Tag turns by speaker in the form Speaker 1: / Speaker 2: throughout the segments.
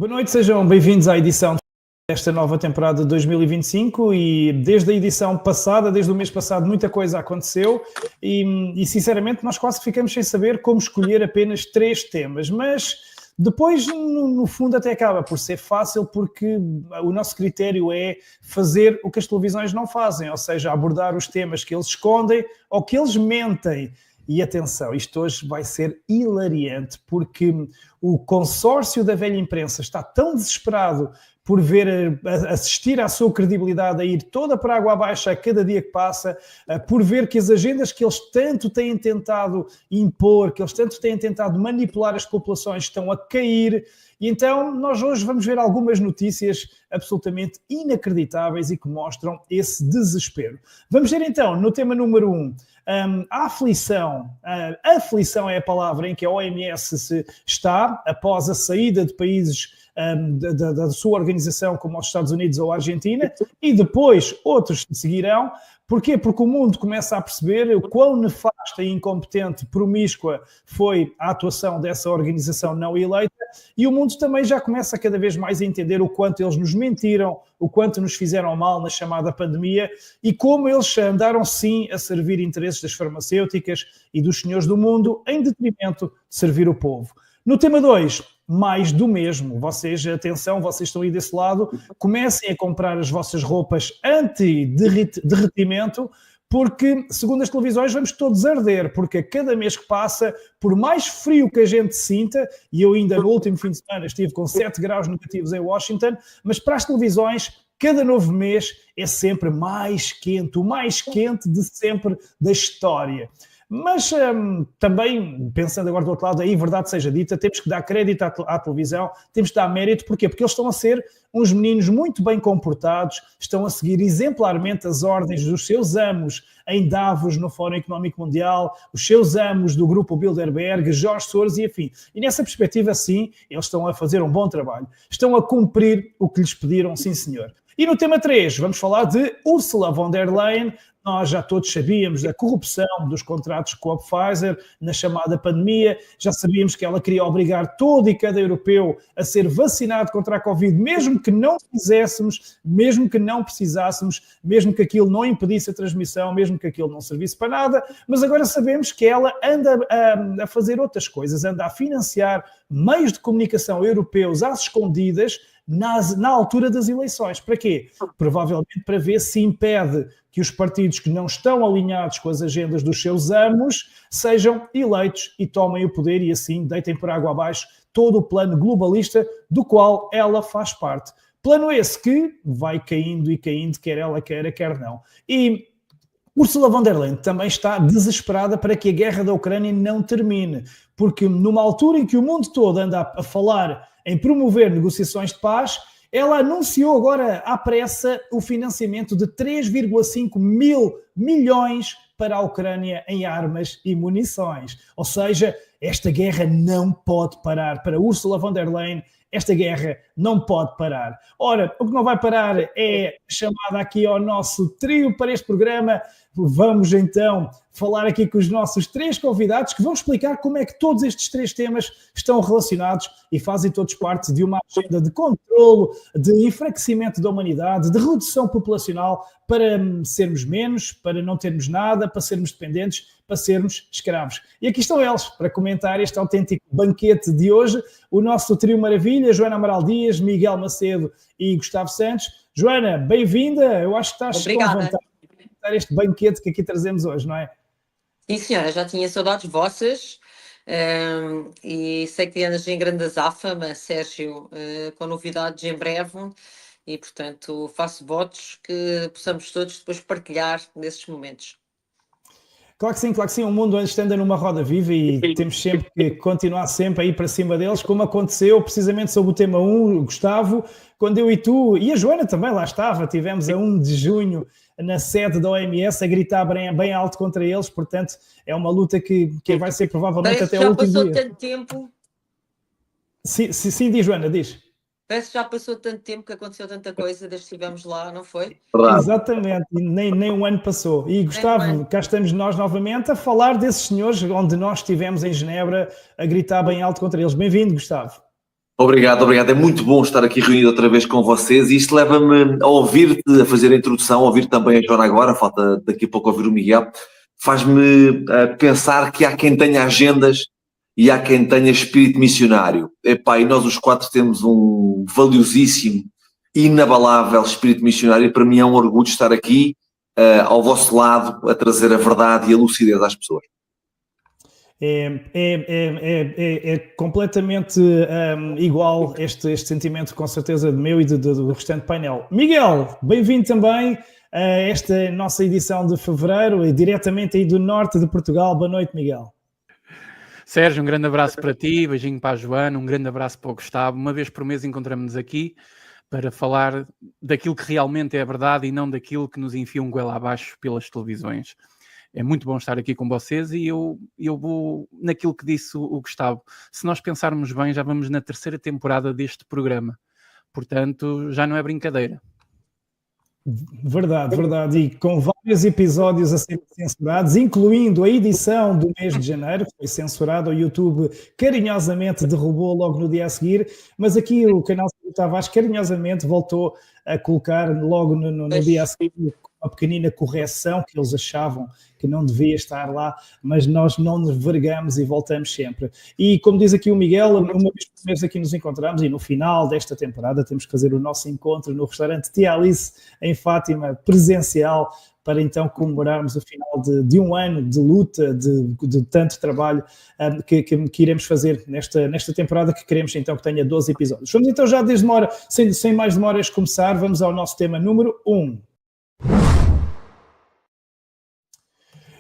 Speaker 1: Boa noite, sejam bem-vindos à edição desta nova temporada de 2025 e desde a edição passada, desde o mês passado, muita coisa aconteceu e sinceramente nós quase ficamos sem saber como escolher apenas 3 temas, mas depois no fundo até acaba por ser fácil porque o nosso critério é fazer o que as televisões não fazem, ou seja, abordar os temas que eles escondem ou que eles mentem. E atenção, isto hoje vai ser hilariante, porque o consórcio da velha imprensa está tão desesperado por assistir à sua credibilidade a ir toda para a água abaixo a cada dia que passa, por ver que as agendas que eles tanto têm tentado impor, que eles tanto têm tentado manipular as populações estão a cair. E então nós hoje vamos ver algumas notícias absolutamente inacreditáveis e que mostram esse desespero. Vamos ver então no tema número 1, a aflição. A aflição é a palavra em que a OMS está após a saída de países da sua organização, como os Estados Unidos ou a Argentina, e depois outros seguirão. Porquê? Porque o mundo começa a perceber o quão nefasta e incompetente, promíscua foi a atuação dessa organização não eleita, e o mundo também já começa cada vez mais a entender o quanto eles nos mentiram, o quanto nos fizeram mal na chamada pandemia e como eles andaram sim a servir interesses das farmacêuticas e dos senhores do mundo em detrimento de servir o povo. No tema 2, mais do mesmo. Vocês, atenção, vocês estão aí desse lado, comecem a comprar as vossas roupas anti-derretimento, porque, segundo as televisões, vamos todos arder, porque a cada mês que passa, por mais frio que a gente sinta, e eu ainda no último fim de semana estive com 7 graus negativos em Washington, mas para as televisões, cada novo mês é sempre mais quente, o mais quente de sempre da história. Mas também, pensando agora do outro lado, aí verdade seja dita, temos que dar crédito à televisão, temos que dar mérito, porquê? Porque eles estão a ser uns meninos muito bem comportados, estão a seguir exemplarmente as ordens dos seus amos em Davos, no Fórum Económico Mundial, os seus amos do grupo Bilderberg, Jorge Soros e afim. E nessa perspectiva, sim, eles estão a fazer um bom trabalho. Estão a cumprir o que lhes pediram, sim senhor. E no tema 3, vamos falar de Ursula von der Leyen. Nós já todos sabíamos da corrupção dos contratos com a Pfizer na chamada pandemia, já sabíamos que ela queria obrigar todo e cada europeu a ser vacinado contra a Covid, mesmo que não fizéssemos, mesmo que não precisássemos, mesmo que aquilo não impedisse a transmissão, mesmo que aquilo não servisse para nada, mas agora sabemos que ela anda a fazer outras coisas, anda a financiar meios de comunicação europeus às escondidas, na altura das eleições. Para quê? Provavelmente para ver se impede que os partidos que não estão alinhados com as agendas dos seus amos sejam eleitos e tomem o poder e assim deitem por água abaixo todo o plano globalista do qual ela faz parte. Plano esse que vai caindo e caindo, quer ela queira, quer não. E Ursula von der Leyen também está desesperada para que a guerra da Ucrânia não termine, porque numa altura em que o mundo todo anda a falar em promover negociações de paz, ela anunciou agora à pressa o financiamento de 3,5 mil milhões para a Ucrânia em armas e munições. Ou seja, esta guerra não pode parar. Para Ursula von der Leyen, esta guerra não pode parar. Ora, o que não vai parar é chamada aqui ao nosso trio para este programa. Vamos então falar aqui com os nossos 3 convidados que vão explicar como é que todos estes 3 temas estão relacionados e fazem todos parte de uma agenda de controlo, de enfraquecimento da humanidade, de redução populacional para sermos menos, para não termos nada, para sermos dependentes, para sermos escravos. E aqui estão eles para comentar este autêntico banquete de hoje, o nosso trio maravilha, Joana Amaral Dias, Miguel Macedo e Gustavo Santos. Joana, bem-vinda, eu acho que estás com vontade de comentar este banquete que aqui trazemos hoje, não é?
Speaker 2: Sim, senhora, já tinha saudades vossas e sei que andas em grande azáfama, Sérgio, com novidades em breve e, portanto, faço votos que possamos todos depois partilhar nesses momentos.
Speaker 1: Claro que sim, o mundo anda numa roda viva e temos sempre que continuar sempre a ir para cima deles, como aconteceu precisamente sobre o tema 1, Gustavo, quando eu e tu, e a Joana também lá estava, tivemos a 1 de junho na sede da OMS a gritar bem alto contra eles, portanto é uma luta que vai ser provavelmente
Speaker 2: Parece
Speaker 1: até o último dia.
Speaker 2: Já passou tanto tempo.
Speaker 1: Sim, diz Joana, diz.
Speaker 2: Parece que já passou tanto tempo que aconteceu tanta coisa desde que estivemos lá, não foi?
Speaker 1: Exatamente, nem um ano passou. E Gustavo, cá estamos nós novamente a falar desses senhores onde nós estivemos em Genebra a gritar bem alto contra eles. Bem-vindo, Gustavo.
Speaker 3: Obrigado, obrigado. É muito bom estar aqui reunido outra vez com vocês e isto leva-me a ouvir-te, a fazer a introdução, a ouvir também a Joana agora, falta daqui a pouco ouvir o Miguel, faz-me pensar que há quem tenha agendas e há quem tenha espírito missionário. Epá, e nós os quatro temos um valiosíssimo, inabalável espírito missionário e para mim é um orgulho estar aqui ao vosso lado a trazer a verdade e a lucidez às pessoas.
Speaker 1: É completamente igual este sentimento, com certeza, de meu e do restante painel. Miguel, bem-vindo também a esta nossa edição de fevereiro, e diretamente aí do norte de Portugal. Boa noite, Miguel.
Speaker 4: Sérgio, um grande abraço para ti, beijinho para a Joana, um grande abraço para o Gustavo. Uma vez por mês encontramos-nos aqui para falar daquilo que realmente é a verdade e não daquilo que nos enfia um goela abaixo pelas televisões. É muito bom estar aqui com vocês e eu vou naquilo que disse o Gustavo. Se nós pensarmos bem, já vamos na terceira temporada deste programa. Portanto, já não é brincadeira.
Speaker 1: Verdade, verdade. E com vários episódios a serem censurados, incluindo a edição do mês de janeiro, que foi censurada, o YouTube carinhosamente derrubou logo no dia a seguir, mas aqui o canal Tavares carinhosamente voltou a colocar logo no dia a seguir uma pequenina correção que eles achavam que não devia estar lá, mas nós não nos vergamos e voltamos sempre. E como diz aqui o Miguel, uma vez por mês aqui nos encontramos e no final desta temporada temos que fazer o nosso encontro no restaurante Tia Alice em Fátima, presencial, para então comemorarmos o final de um ano de luta, de tanto trabalho que iremos fazer nesta temporada, que queremos então que tenha 12 episódios. Vamos então já desde uma hora, sem mais demoras, começar. Vamos ao nosso tema número 1.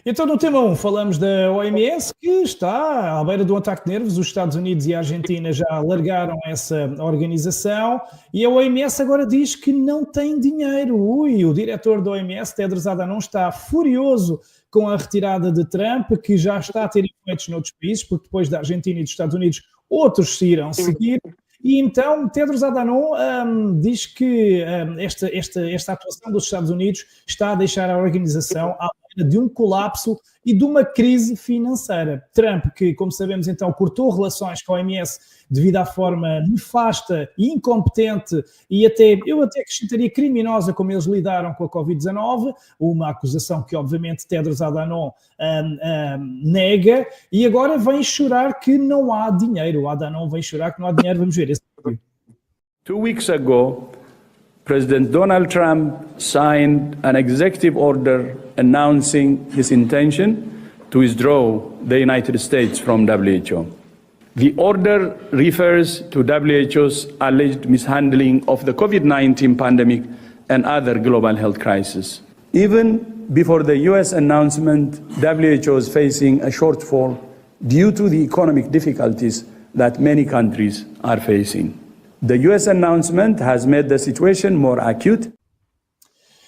Speaker 1: Então, no tema 1, falamos da OMS, que está à beira do ataque de nervos. Os Estados Unidos e a Argentina já largaram essa organização e a OMS agora diz que não tem dinheiro. O diretor da OMS, Tedros Adhanom, está furioso com a retirada de Trump, que já está a ter efeitos noutros países, porque depois da Argentina e dos Estados Unidos, outros se irão seguir. E então Tedros Adhanom diz que esta atuação dos Estados Unidos está a deixar a organização à beira de um colapso e de uma crise financeira. Trump, que, como sabemos, então, cortou relações com a OMS devido à forma nefasta e incompetente e eu até acrescentaria criminosa como eles lidaram com a Covid-19, uma acusação que, obviamente, Tedros Adhanom nega, e agora vem chorar que não há dinheiro. O Adhanom vem chorar que não há dinheiro. Vamos ver esse vídeo.
Speaker 5: 2 weeks ago, President Donald Trump signed an executive order announcing his intention to withdraw the United States from WHO. The order refers to WHO's alleged mishandling of the COVID-19 pandemic and other global health crises. Even before the US announcement, WHO is facing a shortfall due to the economic difficulties that many countries are facing. The US announcement has made the situation more acute.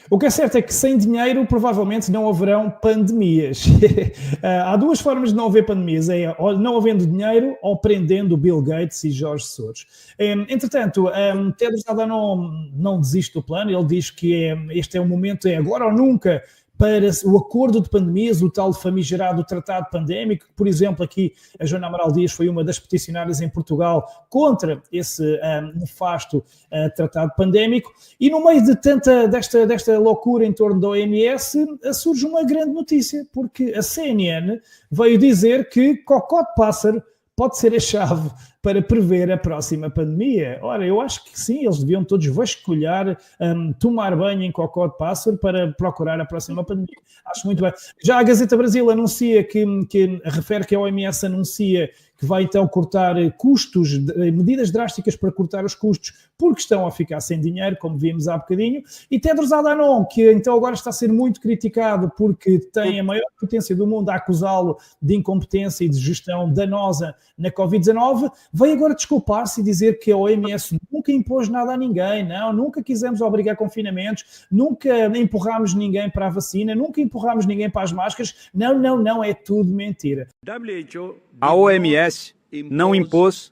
Speaker 1: O que é certo é que sem dinheiro provavelmente não haverão pandemias. Há duas formas de não haver pandemias, é não havendo dinheiro ou prendendo Bill Gates e Jorge Soros. Entretanto, Tedros Adhanom não desiste do plano, ele diz que este é o momento, é agora ou nunca, para o acordo de pandemias, o tal famigerado tratado pandémico, que, por exemplo, aqui a Joana Amaral Dias foi uma das peticionárias em Portugal contra esse nefasto tratado pandémico, e no meio de desta loucura em torno da OMS, surge uma grande notícia, porque a CNN veio dizer que cocó de pássaro pode ser a chave para prever a próxima pandemia. Ora, eu acho que sim, eles deviam todos vasculhar, tomar banho em cocó de pássaro para procurar a próxima pandemia. Acho muito bem. Já a Gazeta Brasil anuncia refere que a OMS anuncia que vai então cortar custos, medidas drásticas para cortar os custos, porque estão a ficar sem dinheiro, como vimos há bocadinho, e Tedros Adhanom, que então agora está a ser muito criticado porque tem a maior potência do mundo a acusá-lo de incompetência e de gestão danosa na Covid-19, veio agora desculpar-se e dizer que a OMS nunca impôs nada a ninguém, nunca quisemos obrigar confinamentos, nunca empurrámos ninguém para a vacina, nunca empurrámos ninguém para as máscaras, não, é tudo mentira.
Speaker 6: A OMS não impôs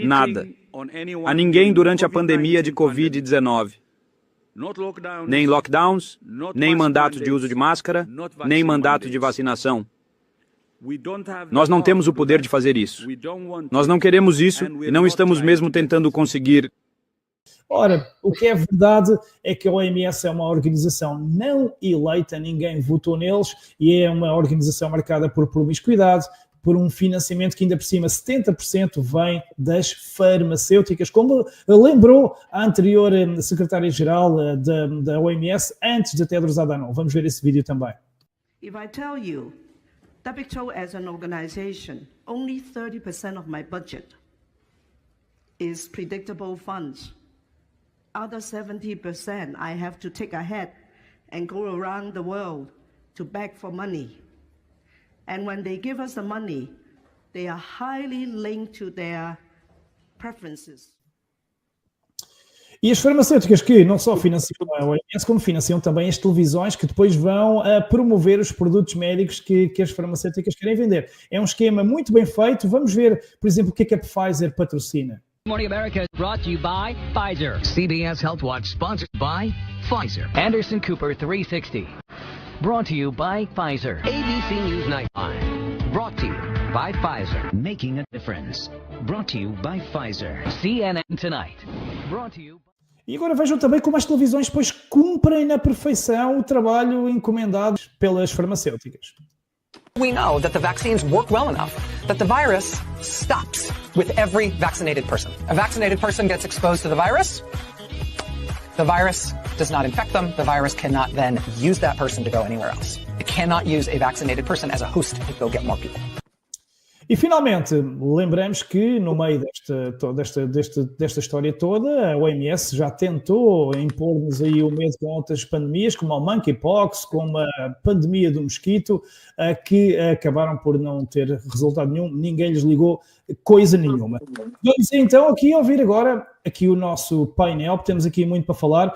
Speaker 6: nada a ninguém durante a pandemia de Covid-19. Nem lockdowns, nem mandato de uso de máscara, nem mandato de vacinação. Nós não temos o poder de fazer isso. Nós não queremos isso e não estamos mesmo tentando conseguir.
Speaker 1: Ora, o que é verdade é que a OMS é uma organização não eleita, ninguém votou neles, e é uma organização marcada por promiscuidade, por um financiamento que ainda por cima 70% vem das farmacêuticas, como lembrou a anterior secretária-geral da OMS antes de Tedros Adhanom. Vamos ver esse vídeo também.
Speaker 7: If I tell you, WHO as an organization, only 30% of my budget is predictable funds. Other 70% I have to take ahead and go around the world to beg for money. And when they give us the money, they are highly linked to their preferences.
Speaker 1: E as farmacêuticas que não só financiam a OMS, como financiam também as televisões que depois vão promover os produtos médicos que as farmacêuticas querem vender. É um esquema muito bem feito. Vamos ver, por exemplo, o que é que a Pfizer patrocina.
Speaker 8: Morning America is brought to you by Pfizer. CBS Health Watch sponsored by Pfizer. Anderson Cooper 360. Brought to you by Pfizer. ABC News Nightline. Brought to you by Pfizer. Making a difference. Brought to you by Pfizer. CNN Tonight. Brought to you.
Speaker 1: E agora vejam também como as televisões depois cumprem na perfeição o trabalho encomendado pelas farmacêuticas.
Speaker 9: We know that the vaccines work well enough that the virus stops with every vaccinated person. A vaccinated person gets exposed to the virus does not infect them, the virus cannot then use that person to go anywhere else. It cannot use a vaccinated person as a host to go get more people.
Speaker 1: E finalmente, lembramos que no meio desta história toda, a OMS já tentou impor-nos aí o medo com outras pandemias, como a monkeypox, como a pandemia do mosquito, que acabaram por não ter resultado nenhum, ninguém lhes ligou coisa nenhuma. Vamos então aqui ouvir agora aqui o nosso painel, porque temos aqui muito para falar.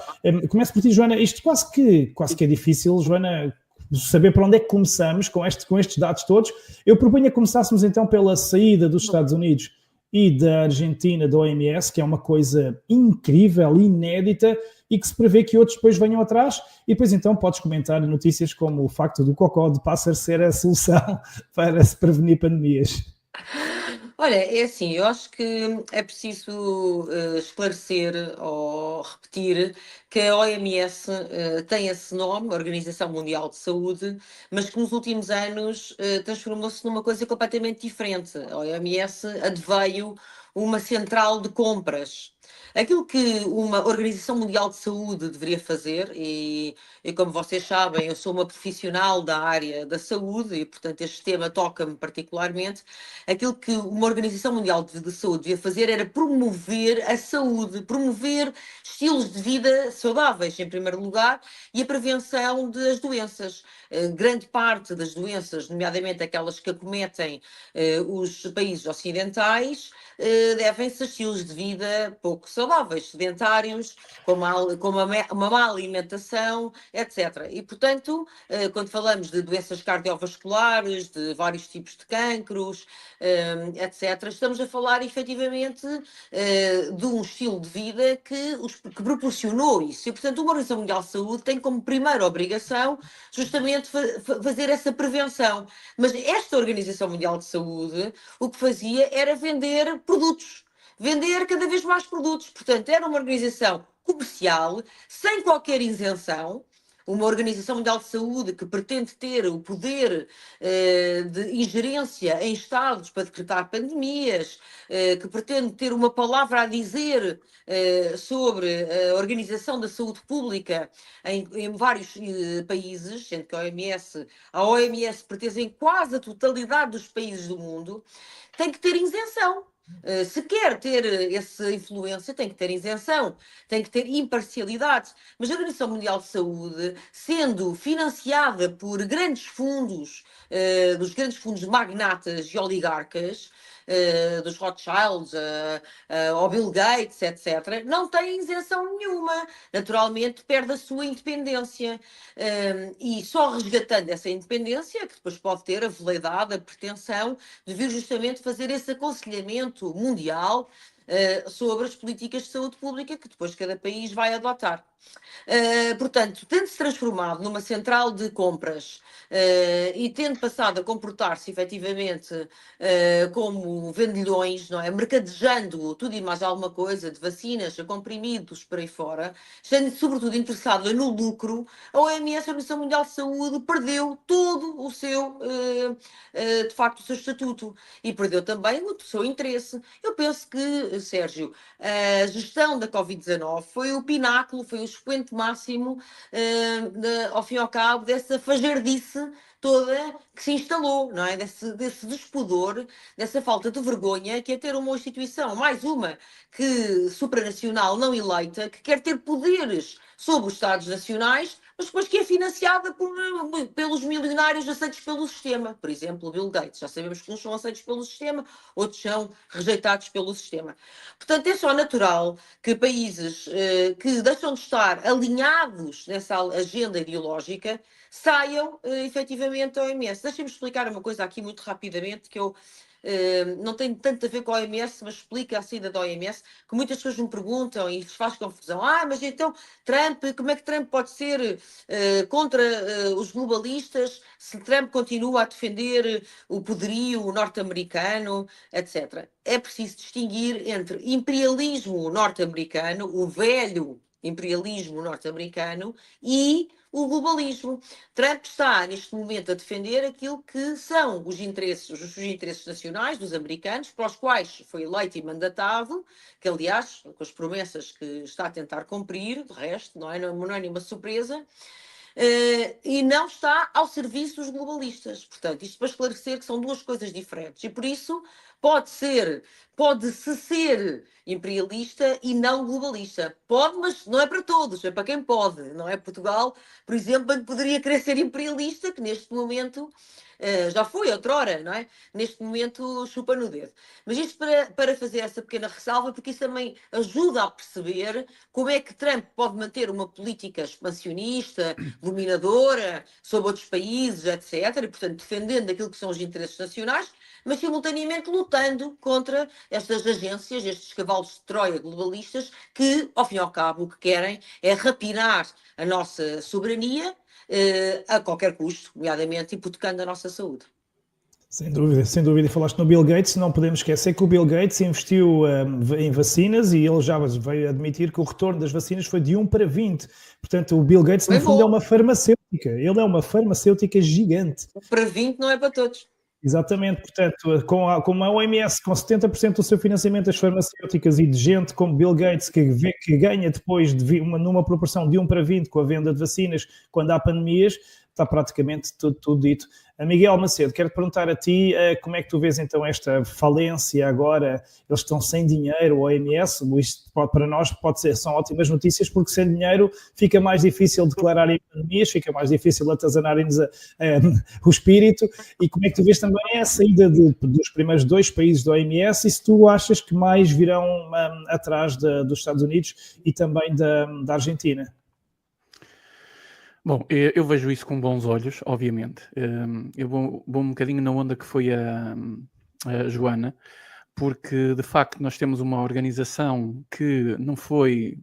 Speaker 1: Começo por ti, Joana. Isto quase que é difícil, Joana, saber para onde é que começamos com estes dados todos. Eu proponho que começássemos então pela saída dos Estados Unidos e da Argentina da OMS, que é uma coisa incrível, inédita, e que se prevê que outros depois venham atrás, e depois então podes comentar notícias como o facto do cocó de pássaro ser a solução para se prevenir pandemias.
Speaker 2: Olha, é assim, eu acho que é preciso esclarecer ou repetir que a OMS tem esse nome, Organização Mundial de Saúde, mas que nos últimos anos transformou-se numa coisa completamente diferente. A OMS adveio uma central de compras. Aquilo que uma Organização Mundial de Saúde deveria fazer, e como vocês sabem, eu sou uma profissional da área da saúde e, portanto, este tema toca-me particularmente, aquilo que uma Organização Mundial de Saúde devia fazer era promover a saúde, promover estilos de vida saudáveis, em primeiro lugar, e a prevenção das doenças. Grande parte das doenças, nomeadamente aquelas que acometem os países ocidentais, devem-se a estilos de vida pouco saudáveis, sedentários, com uma má alimentação, etc. E, portanto, quando falamos de doenças cardiovasculares, de vários tipos de cancros, etc., estamos a falar efetivamente de um estilo de vida que proporcionou isso. E, portanto, uma Organização Mundial de Saúde tem como primeira obrigação justamente fazer essa prevenção. Mas esta Organização Mundial de Saúde o que fazia era vender produtos. Vender cada vez mais produtos. Portanto, era uma organização comercial, sem qualquer isenção, uma Organização Mundial de Saúde que pretende ter o poder de ingerência em Estados para decretar pandemias, que pretende ter uma palavra a dizer sobre a Organização da Saúde Pública em vários países, sendo que a OMS pertence em quase a totalidade dos países do mundo, tem que ter isenção. Se quer ter essa influência, tem que ter isenção, tem que ter imparcialidade. Mas a Organização Mundial de Saúde, sendo financiada por grandes fundos, dos grandes fundos magnatas e oligarcas, dos Rothschilds, ao Bill Gates, etc., não tem isenção nenhuma. Naturalmente perde a sua independência. E só resgatando essa independência, que depois pode ter a veleidade, a pretensão de vir justamente fazer esse aconselhamento mundial sobre as políticas de saúde pública que depois cada país vai adotar. Portanto, tendo se transformado numa central de compras e tendo passado a comportar-se efetivamente como vendilhões, não é? Mercadejando tudo e mais alguma coisa, de vacinas a comprimidos por aí fora, estando sobretudo interessada no lucro, a OMS, a Organização Mundial de Saúde, perdeu todo o seu, de facto, o seu estatuto e perdeu também o seu interesse. Eu penso que, Sérgio, a gestão da Covid-19 foi o pináculo, foi o expoente máximo, ao fim e ao cabo, dessa fajardice toda que se instalou, não é? Desse despudor, dessa falta de vergonha que é ter uma instituição, mais uma, que supranacional não eleita, que quer ter poderes sobre os Estados nacionais, mas depois que é financiada pelos milionários aceitos pelo sistema. Por exemplo, o Bill Gates. Já sabemos que uns são aceitos pelo sistema, outros são rejeitados pelo sistema. Portanto, é só natural que países que deixam de estar alinhados nessa agenda ideológica saiam efetivamente da OMS. Deixem-me explicar uma coisa aqui muito rapidamente, que eu não tem tanto a ver com a OMS, mas explica a saída da OMS, que muitas pessoas me perguntam e lhes faz confusão. Mas então Trump, como é que Trump pode ser contra os globalistas se Trump continua a defender o poderio norte-americano, etc. É preciso distinguir entre imperialismo norte-americano, o velho imperialismo norte-americano, e o globalismo. Trump está, neste momento, a defender aquilo que são os interesses nacionais dos americanos, para os quais foi eleito e mandatado, que, aliás, com as promessas que está a tentar cumprir, de resto, não é nenhuma surpresa, e não está ao serviço dos globalistas. Portanto, isto para esclarecer que são duas coisas diferentes. E, por isso, pode-se ser imperialista e não globalista. Pode, mas não é para todos, é para quem pode. Não é? Portugal, por exemplo, poderia querer ser imperialista, que neste momento já foi outrora, não é? Neste momento chupa no dedo. Mas isto para fazer essa pequena ressalva, porque isso também ajuda a perceber como é que Trump pode manter uma política expansionista, dominadora, sobre outros países, etc., e, portanto, defendendo aquilo que são os interesses nacionais, mas simultaneamente lutando contra estas agências, estes cavalos de Troia globalistas, que, ao fim e ao cabo, o que querem é rapinar a nossa soberania a qualquer custo, nomeadamente hipotecando a nossa saúde.
Speaker 1: Sem dúvida, sem dúvida. Falaste no Bill Gates, não podemos esquecer que o Bill Gates investiu em vacinas e ele já veio admitir que o retorno das vacinas foi de 1 para 20. Portanto, o Bill Gates, no fundo, é uma farmacêutica. Ele é uma farmacêutica gigante.
Speaker 2: Para 20 não é para todos.
Speaker 1: Exatamente, portanto, com a OMS, com 70% do seu financiamento das farmacêuticas e de gente como Bill Gates, que ganha depois numa proporção de 1 para 20 com a venda de vacinas quando há pandemias, está praticamente tudo dito. Miguel Macedo, quero-te perguntar a ti como é que tu vês então esta falência agora, eles estão sem dinheiro, o OMS, isto para nós são ótimas notícias, porque sem dinheiro fica mais difícil declararem pandemias, fica mais difícil atazanarem-nos o espírito, e como é que tu vês também a saída dos primeiros 2 países da OMS, e se tu achas que mais virão atrás dos Estados Unidos e também da Argentina?
Speaker 4: Bom, eu vejo isso com bons olhos, obviamente. Eu vou um bocadinho na onda que foi a Joana, porque de facto nós temos uma organização que não foi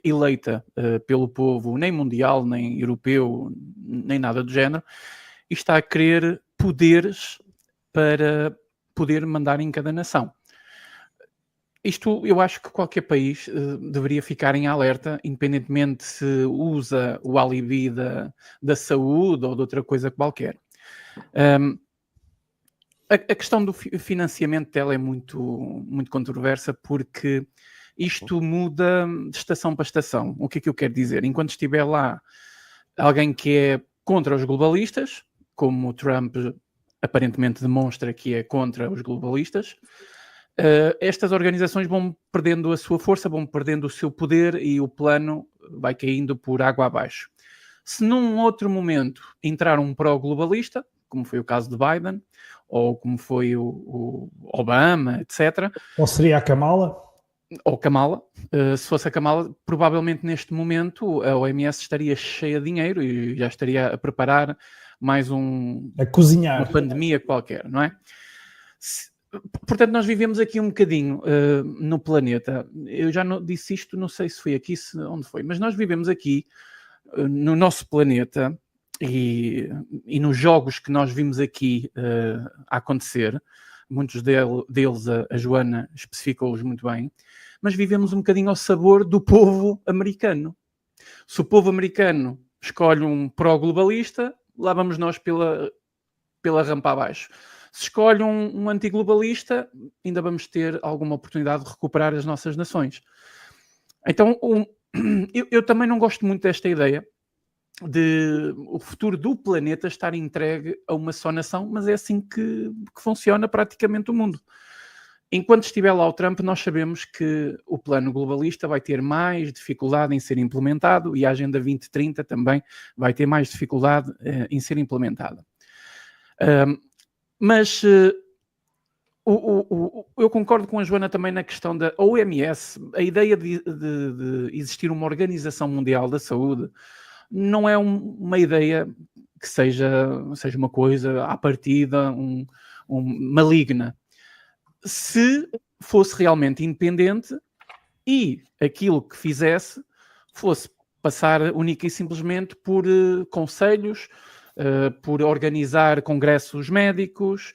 Speaker 4: eleita pelo povo, nem mundial, nem europeu, nem nada do género, e está a querer poderes para poder mandar em cada nação. Isto, eu acho que qualquer país deveria ficar em alerta, independentemente se usa o alibi da saúde ou de outra coisa qualquer. A questão do financiamento dela é muito, muito controversa, porque isto muda de estação para estação. O que é que eu quero dizer? Enquanto estiver lá alguém que é contra os globalistas, como o Trump aparentemente demonstra que é contra os globalistas, estas organizações vão perdendo a sua força, vão perdendo o seu poder e o plano vai caindo por água abaixo. Se num outro momento entrar um pró-globalista, como foi o caso de Biden, ou como foi o Obama, etc.
Speaker 1: Ou seria a Kamala?
Speaker 4: Ou Kamala. Se fosse a Kamala, provavelmente neste momento a OMS estaria cheia de dinheiro e já estaria a preparar mais
Speaker 1: a cozinhar
Speaker 4: uma pandemia qualquer, não é? Portanto, nós vivemos aqui um bocadinho no planeta. Eu já não disse isto, não sei se foi aqui, onde foi, mas nós vivemos aqui no nosso planeta e nos jogos que nós vimos aqui a acontecer, muitos deles a Joana especificou-os muito bem, mas vivemos um bocadinho ao sabor do povo americano. Se o povo americano escolhe um pró-globalista, lá vamos nós pela rampa abaixo. Se escolhe um antiglobalista, ainda vamos ter alguma oportunidade de recuperar as nossas nações. Então, eu também não gosto muito desta ideia de o futuro do planeta estar entregue a uma só nação, mas é assim que funciona praticamente o mundo. Enquanto estiver lá o Trump, nós sabemos que o plano globalista vai ter mais dificuldade em ser implementado e a Agenda 2030 também vai ter mais dificuldade em ser implementada. Mas eu concordo com a Joana também na questão da OMS. A ideia de existir uma Organização Mundial da Saúde não é uma ideia que seja uma coisa à partida maligna. Se fosse realmente independente e aquilo que fizesse fosse passar única e simplesmente por conselhos, por organizar congressos médicos,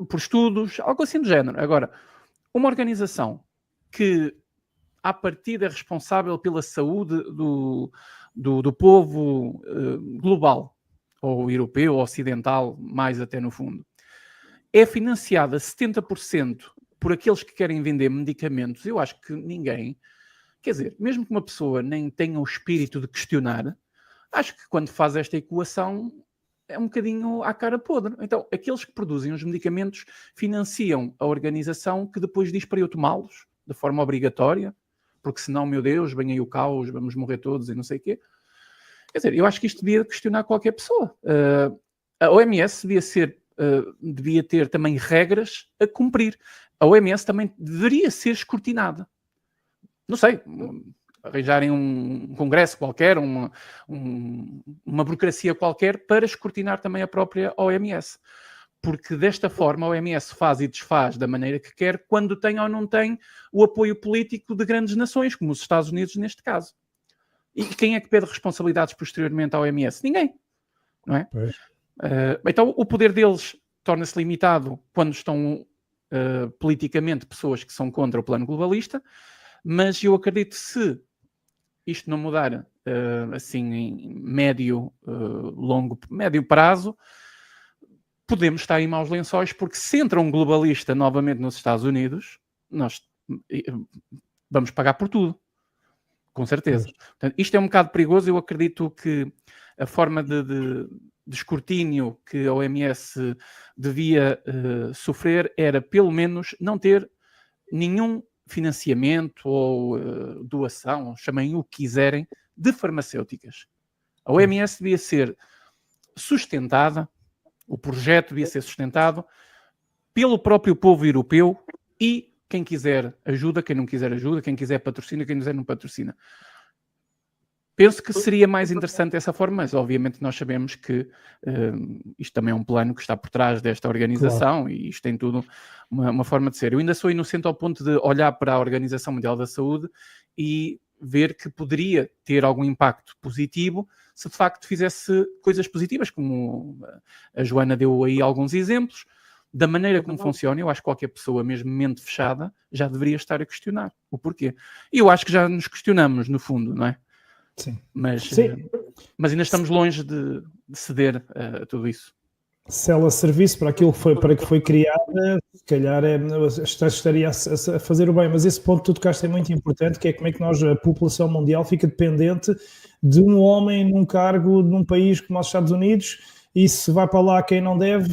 Speaker 4: por estudos, algo assim do género. Agora, uma organização que à partida é responsável pela saúde do povo global, ou europeu, ou ocidental, mais até no fundo, é financiada 70% por aqueles que querem vender medicamentos. Eu acho que ninguém, quer dizer, mesmo que uma pessoa nem tenha o espírito de questionar, acho que quando faz esta equação é um bocadinho à cara podre. Então, aqueles que produzem os medicamentos financiam a organização que depois diz para eu tomá-los de forma obrigatória, porque senão, meu Deus, vem aí o caos, vamos morrer todos e não sei o quê. Quer dizer, eu acho que isto devia questionar qualquer pessoa. A OMS devia ter também regras a cumprir. A OMS também deveria ser escrutinada. Não sei, arranjarem um congresso qualquer, uma burocracia qualquer para escrutinar também a própria OMS. Porque desta forma a OMS faz e desfaz da maneira que quer, quando tem ou não tem o apoio político de grandes nações, como os Estados Unidos neste caso. E quem é que pede responsabilidades posteriormente à OMS? Ninguém, não é? Então o poder deles torna-se limitado quando estão politicamente pessoas que são contra o plano globalista, mas eu acredito que se isto não mudar assim em médio prazo, podemos estar em maus lençóis, porque se entra um globalista novamente nos Estados Unidos, nós vamos pagar por tudo, com certeza. Portanto, isto é um bocado perigoso. Eu acredito que a forma de escrutínio que a OMS devia sofrer era, pelo menos, não ter nenhum financiamento ou doação, chamem o que quiserem, de farmacêuticas. A OMS devia ser sustentada, o projeto devia ser sustentado pelo próprio povo europeu e quem quiser ajuda, quem não quiser ajuda, quem quiser patrocina, quem não quiser não patrocina. Penso que seria mais interessante dessa forma, mas obviamente nós sabemos que isto também é um plano que está por trás desta organização, claro. E isto tem tudo uma forma de ser. Eu ainda sou inocente ao ponto de olhar para a Organização Mundial da Saúde e ver que poderia ter algum impacto positivo se de facto fizesse coisas positivas, como a Joana deu aí alguns exemplos. Da maneira como funciona, eu acho que qualquer pessoa, mesmo mente fechada, já deveria estar a questionar o porquê. E eu acho que já nos questionamos, no fundo, não é?
Speaker 1: Sim.
Speaker 4: Mas ainda estamos longe de ceder a tudo isso.
Speaker 1: Se ela servisse para aquilo para que foi criada, se calhar estaria a fazer o bem. Mas esse ponto que tu tocaste é muito importante, que é como é que a população mundial fica dependente de um homem num cargo num país como os Estados Unidos, e se vai para lá quem não deve,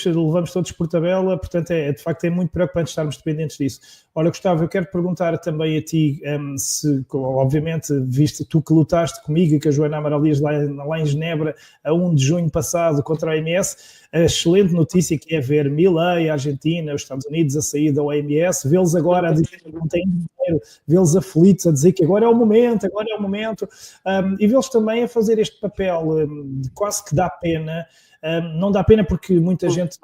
Speaker 1: levamos todos por tabela. Portanto, de facto é muito preocupante estarmos dependentes disso. Ora, Gustavo, eu quero perguntar também a ti, se, obviamente, visto tu que lutaste comigo e com a Joana Amaral Dias lá em Genebra, a 1 de junho passado, contra a OMS, a excelente notícia que é ver Milei, a Argentina, os Estados Unidos a sair da OMS, vê-los agora a dizer que não têm dinheiro, vê-los aflitos a dizer que agora é o momento, e vê-los também a fazer este papel quase que dá pena. Não dá pena porque muita gente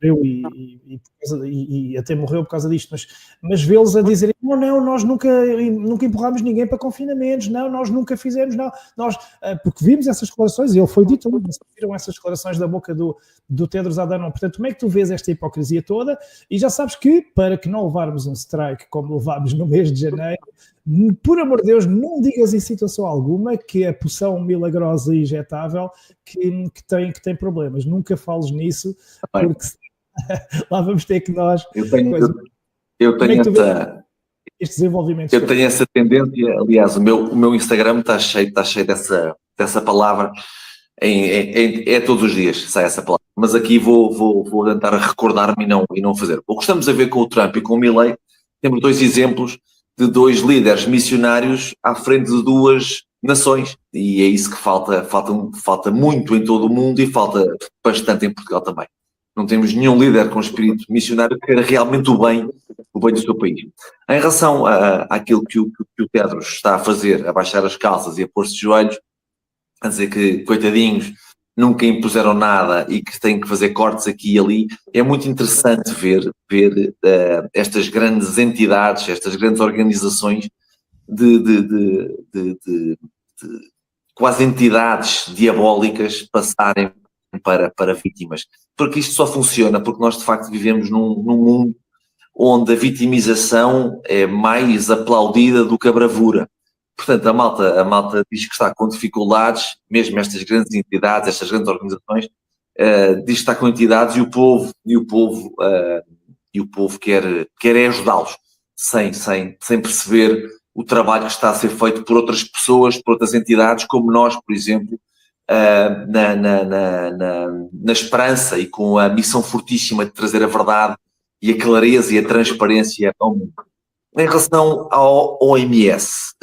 Speaker 1: e até morreu por causa disto, mas vê-los a dizerem, não, nós nunca empurrámos ninguém para confinamentos, não, nós nunca fizemos, não, porque vimos essas declarações, e ele foi dito, viram essas declarações da boca do Tedros Adhanom. Portanto, como é que tu vês esta hipocrisia toda? E já sabes que, para que não levarmos um strike como levámos no mês de janeiro, por amor de Deus, não digas em situação alguma que a poção milagrosa e injetável que tem problemas. Nunca fales nisso, porque lá vamos ter que nós...
Speaker 3: Eu tenho
Speaker 1: estes desenvolvimentos.
Speaker 3: Eu tenho essa tendência, aliás, o meu Instagram está cheio dessa palavra, é todos os dias sai essa palavra, mas aqui vou tentar recordar-me e não fazer. O que estamos a ver com o Trump e com o Milley, temos 2 exemplos de 2 líderes missionários à frente de 2 nações, e é isso que falta muito em todo o mundo e falta bastante em Portugal também. Não temos nenhum líder com espírito missionário que queira realmente o bem do seu país. Em relação àquilo que o Tedros está a fazer, a baixar as calças e a pôr-se de joelhos, a dizer que, coitadinhos, nunca impuseram nada e que têm que fazer cortes aqui e ali, é muito interessante ver estas grandes entidades, estas grandes organizações de quase entidades diabólicas passarem para vítimas. Porque isto só funciona porque nós de facto vivemos num mundo onde a vitimização é mais aplaudida do que a bravura. Portanto, a malta diz que está com dificuldades, mesmo estas grandes entidades, estas grandes organizações, diz que está com entidades e o povo quer ajudá-los, sem perceber o trabalho que está a ser feito por outras pessoas, por outras entidades, como nós, por exemplo, na esperança e com a missão fortíssima de trazer a verdade e a clareza e a transparência ao mundo. Em relação ao OMS,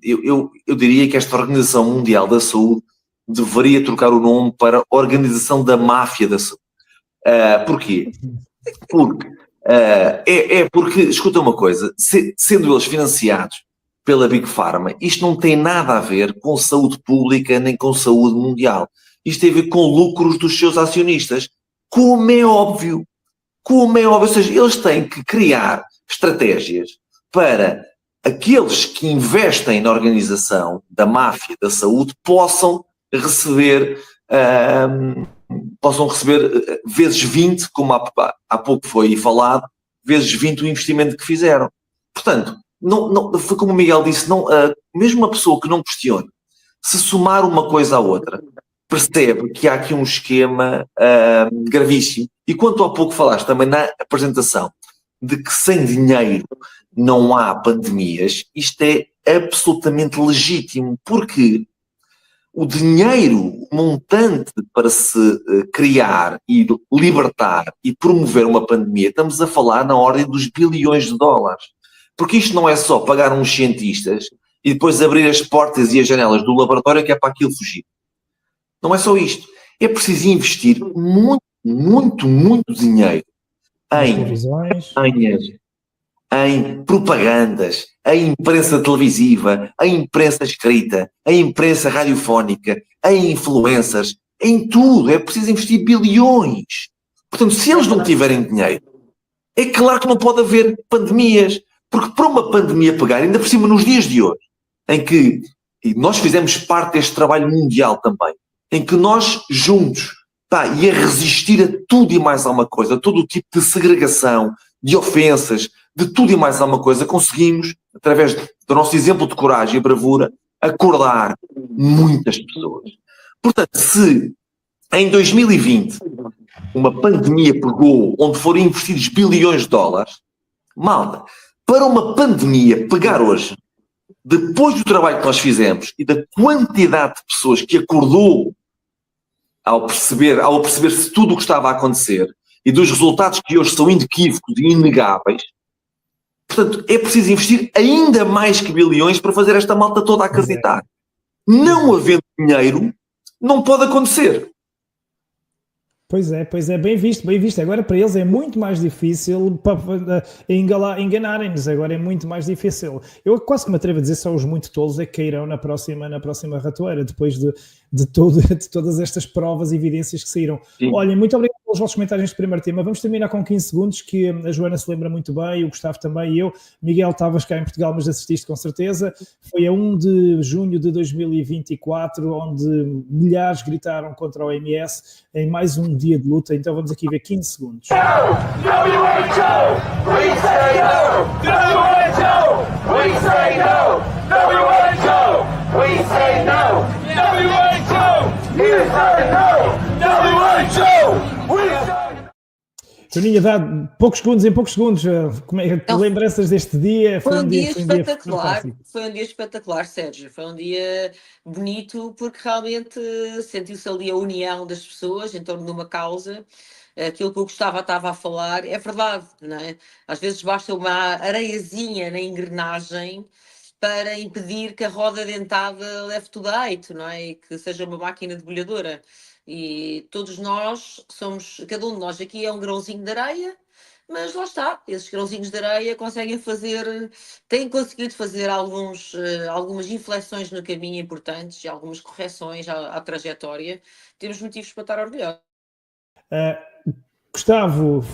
Speaker 3: eu diria que esta Organização Mundial da Saúde deveria trocar o nome para Organização da Máfia da Saúde. Porquê? Porque, escuta uma coisa, sendo eles financiados pela Big Pharma, isto não tem nada a ver com saúde pública nem com saúde mundial. Isto tem a ver com lucros dos seus acionistas, como é óbvio. Ou seja, eles têm que criar estratégias para aqueles que investem na organização da máfia da saúde possam receber vezes 20, como há pouco foi falado, vezes 20 o investimento que fizeram. Portanto, não, foi como o Miguel disse, mesmo uma pessoa que não questione, se somar uma coisa à outra, percebe que há aqui um esquema gravíssimo. E quanto há pouco falaste também na apresentação de que sem dinheiro não há pandemias, isto é absolutamente legítimo, porque o dinheiro montante para se criar e libertar e promover uma pandemia, estamos a falar na ordem dos bilhões de dólares. Porque isto não é só pagar uns cientistas e depois abrir as portas e as janelas do laboratório que é para aquilo fugir. Não é só isto. É preciso investir muito dinheiro em propagandas, em imprensa televisiva, em imprensa escrita, em imprensa radiofónica, em influencers, em tudo. É preciso investir bilhões. Portanto, se eles não tiverem dinheiro, é claro que não pode haver pandemias. Porque para uma pandemia pegar, ainda por cima nos dias de hoje, em que e nós fizemos parte deste trabalho mundial também, em que nós juntos, e a resistir a tudo e mais alguma coisa, a todo o tipo de segregação, de ofensas, de tudo e mais alguma coisa, conseguimos, através do nosso exemplo de coragem e bravura, acordar muitas pessoas. Portanto, se em 2020 uma pandemia pegou, onde foram investidos bilhões de dólares, malta, para uma pandemia pegar hoje, depois do trabalho que nós fizemos e da quantidade de pessoas que acordou ao perceber-se tudo o que estava a acontecer e dos resultados que hoje são inequívocos e inegáveis, portanto, é preciso investir ainda mais que bilhões para fazer esta malta toda acreditar. Não havendo dinheiro, não pode acontecer.
Speaker 1: Pois é, bem visto. Agora para eles é muito mais difícil enganarem-nos, agora é muito mais difícil. Eu quase que me atrevo a dizer só os muito tolos é que cairão na próxima ratoeira, depois de todas estas provas e evidências que saíram. Sim. Olha, muito obrigado pelos vossos comentários neste primeiro tema. Vamos terminar com 15 segundos, que a Joana se lembra muito bem, o Gustavo também e eu. Miguel, estavas cá em Portugal, mas assististe com certeza. Foi a 1 de junho de 2024, onde milhares gritaram contra a OMS em mais um dia de luta. Então vamos aqui ver 15 segundos. Toninha, dá poucos segundos, em poucos segundos, lembranças deste dia?
Speaker 2: Foi um dia espetacular, foi um dia espetacular, Sérgio, foi um dia bonito porque realmente sentiu-se ali a união das pessoas em torno de uma causa. Aquilo que o Gustavo estava a falar é verdade, não é? Às vezes basta uma areiazinha na engrenagem para impedir que a roda dentada leve to date, não é? E que seja uma máquina debulhadora. E todos nós somos, cada um de nós aqui é um grãozinho de areia, mas lá está, esses grãozinhos de areia têm conseguido fazer algumas inflexões no caminho importantes e algumas correções à trajetória. Temos motivos para estar orgulhosos.
Speaker 1: Gustavo,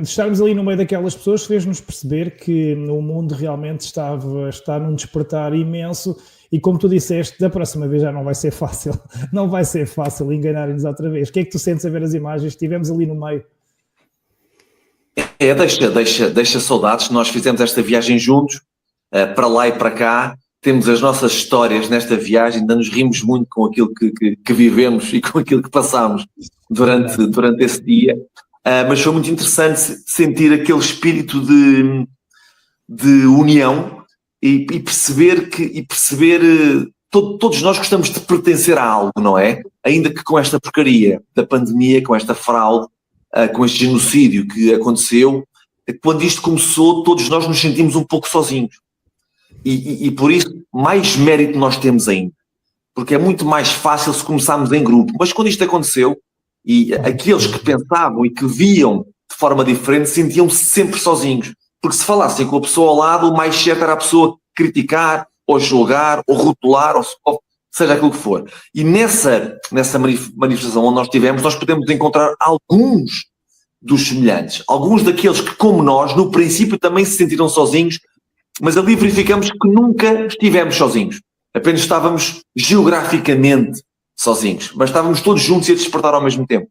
Speaker 1: estarmos ali no meio daquelas pessoas fez-nos perceber que o mundo realmente está num despertar imenso e, como tu disseste, da próxima vez já não vai ser fácil. Não vai ser fácil enganarem-nos outra vez. O que é que tu sentes a ver as imagens? Estivemos ali no meio.
Speaker 3: Deixa saudades. Nós fizemos esta viagem juntos, para lá e para cá. Temos as nossas histórias nesta viagem, ainda nos rimos muito com aquilo que vivemos e com aquilo que passámos durante esse dia. Mas foi muito interessante sentir aquele espírito de união e perceber que todos nós gostamos de pertencer a algo, não é? Ainda que com esta porcaria da pandemia, com esta fraude, com este genocídio que aconteceu, quando isto começou, todos nós nos sentimos um pouco sozinhos. E por isso, mais mérito nós temos ainda. Porque é muito mais fácil se começarmos em grupo. Mas quando isto aconteceu, e aqueles que pensavam e que viam de forma diferente sentiam-se sempre sozinhos. Porque se falassem com a pessoa ao lado, o mais certo era a pessoa criticar, ou julgar, ou rotular, ou seja aquilo que for. E nessa manifestação onde nós estivemos, nós podemos encontrar alguns dos semelhantes. Alguns daqueles que, como nós, no princípio também se sentiram sozinhos, mas ali verificamos que nunca estivemos sozinhos. Apenas estávamos geograficamente sozinhos, mas estávamos todos juntos e a despertar ao mesmo tempo.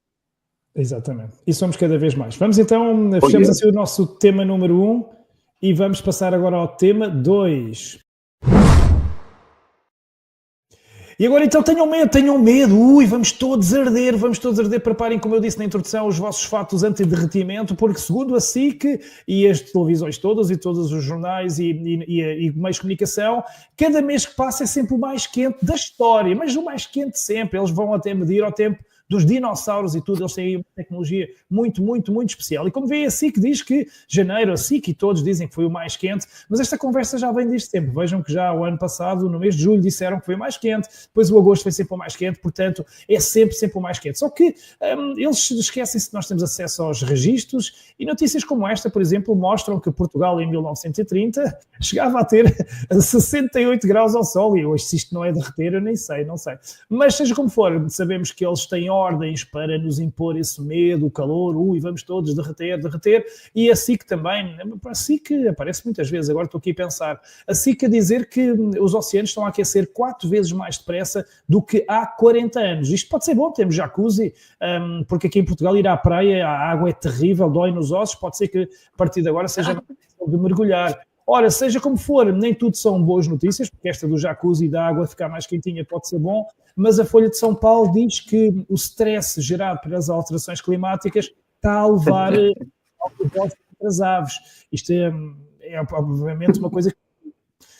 Speaker 1: Exatamente. E somos cada vez mais. Vamos então, fechamos assim o nosso tema número 1 e vamos passar agora ao tema 2. E agora então tenham medo, vamos todos arder, preparem, como eu disse na introdução, os vossos fatos anti-derretimento, porque segundo a SIC e as televisões todas e todos os jornais e meios de comunicação, cada mês que passa é sempre o mais quente da história, mas o mais quente sempre, eles vão até medir ao tempo dos dinossauros e tudo, eles têm uma tecnologia muito, muito, muito especial. E como vê, a SIC diz que janeiro, a SIC e todos dizem que foi o mais quente, mas esta conversa já vem desde tempo. Vejam que já o ano passado, no mês de julho, disseram que foi o mais quente, depois o agosto foi sempre o mais quente, portanto, é sempre o mais quente. Só que eles esquecem-se que nós temos acesso aos registros e notícias como esta, por exemplo, mostram que Portugal, em 1930, chegava a ter 68 graus ao sol, e hoje, se isto não é derreter, eu nem sei. Mas seja como for, sabemos que eles têm ordens para nos impor esse medo, o calor, vamos todos derreter, e a SIC também, a SIC aparece muitas vezes, agora estou aqui a pensar, a SIC a dizer que os oceanos estão a aquecer 4 vezes mais depressa do que há 40 anos. Isto pode ser bom, temos jacuzzi, porque aqui em Portugal ir à praia, a água é terrível, dói nos ossos, pode ser que a partir de agora seja mais difícil de mergulhar. Ora, seja como for, nem tudo são boas notícias, porque esta do jacuzzi e da água ficar mais quentinha pode ser bom, mas a Folha de São Paulo diz que o stress gerado pelas alterações climáticas está a levar ao propósito das aves. Isto é obviamente uma coisa que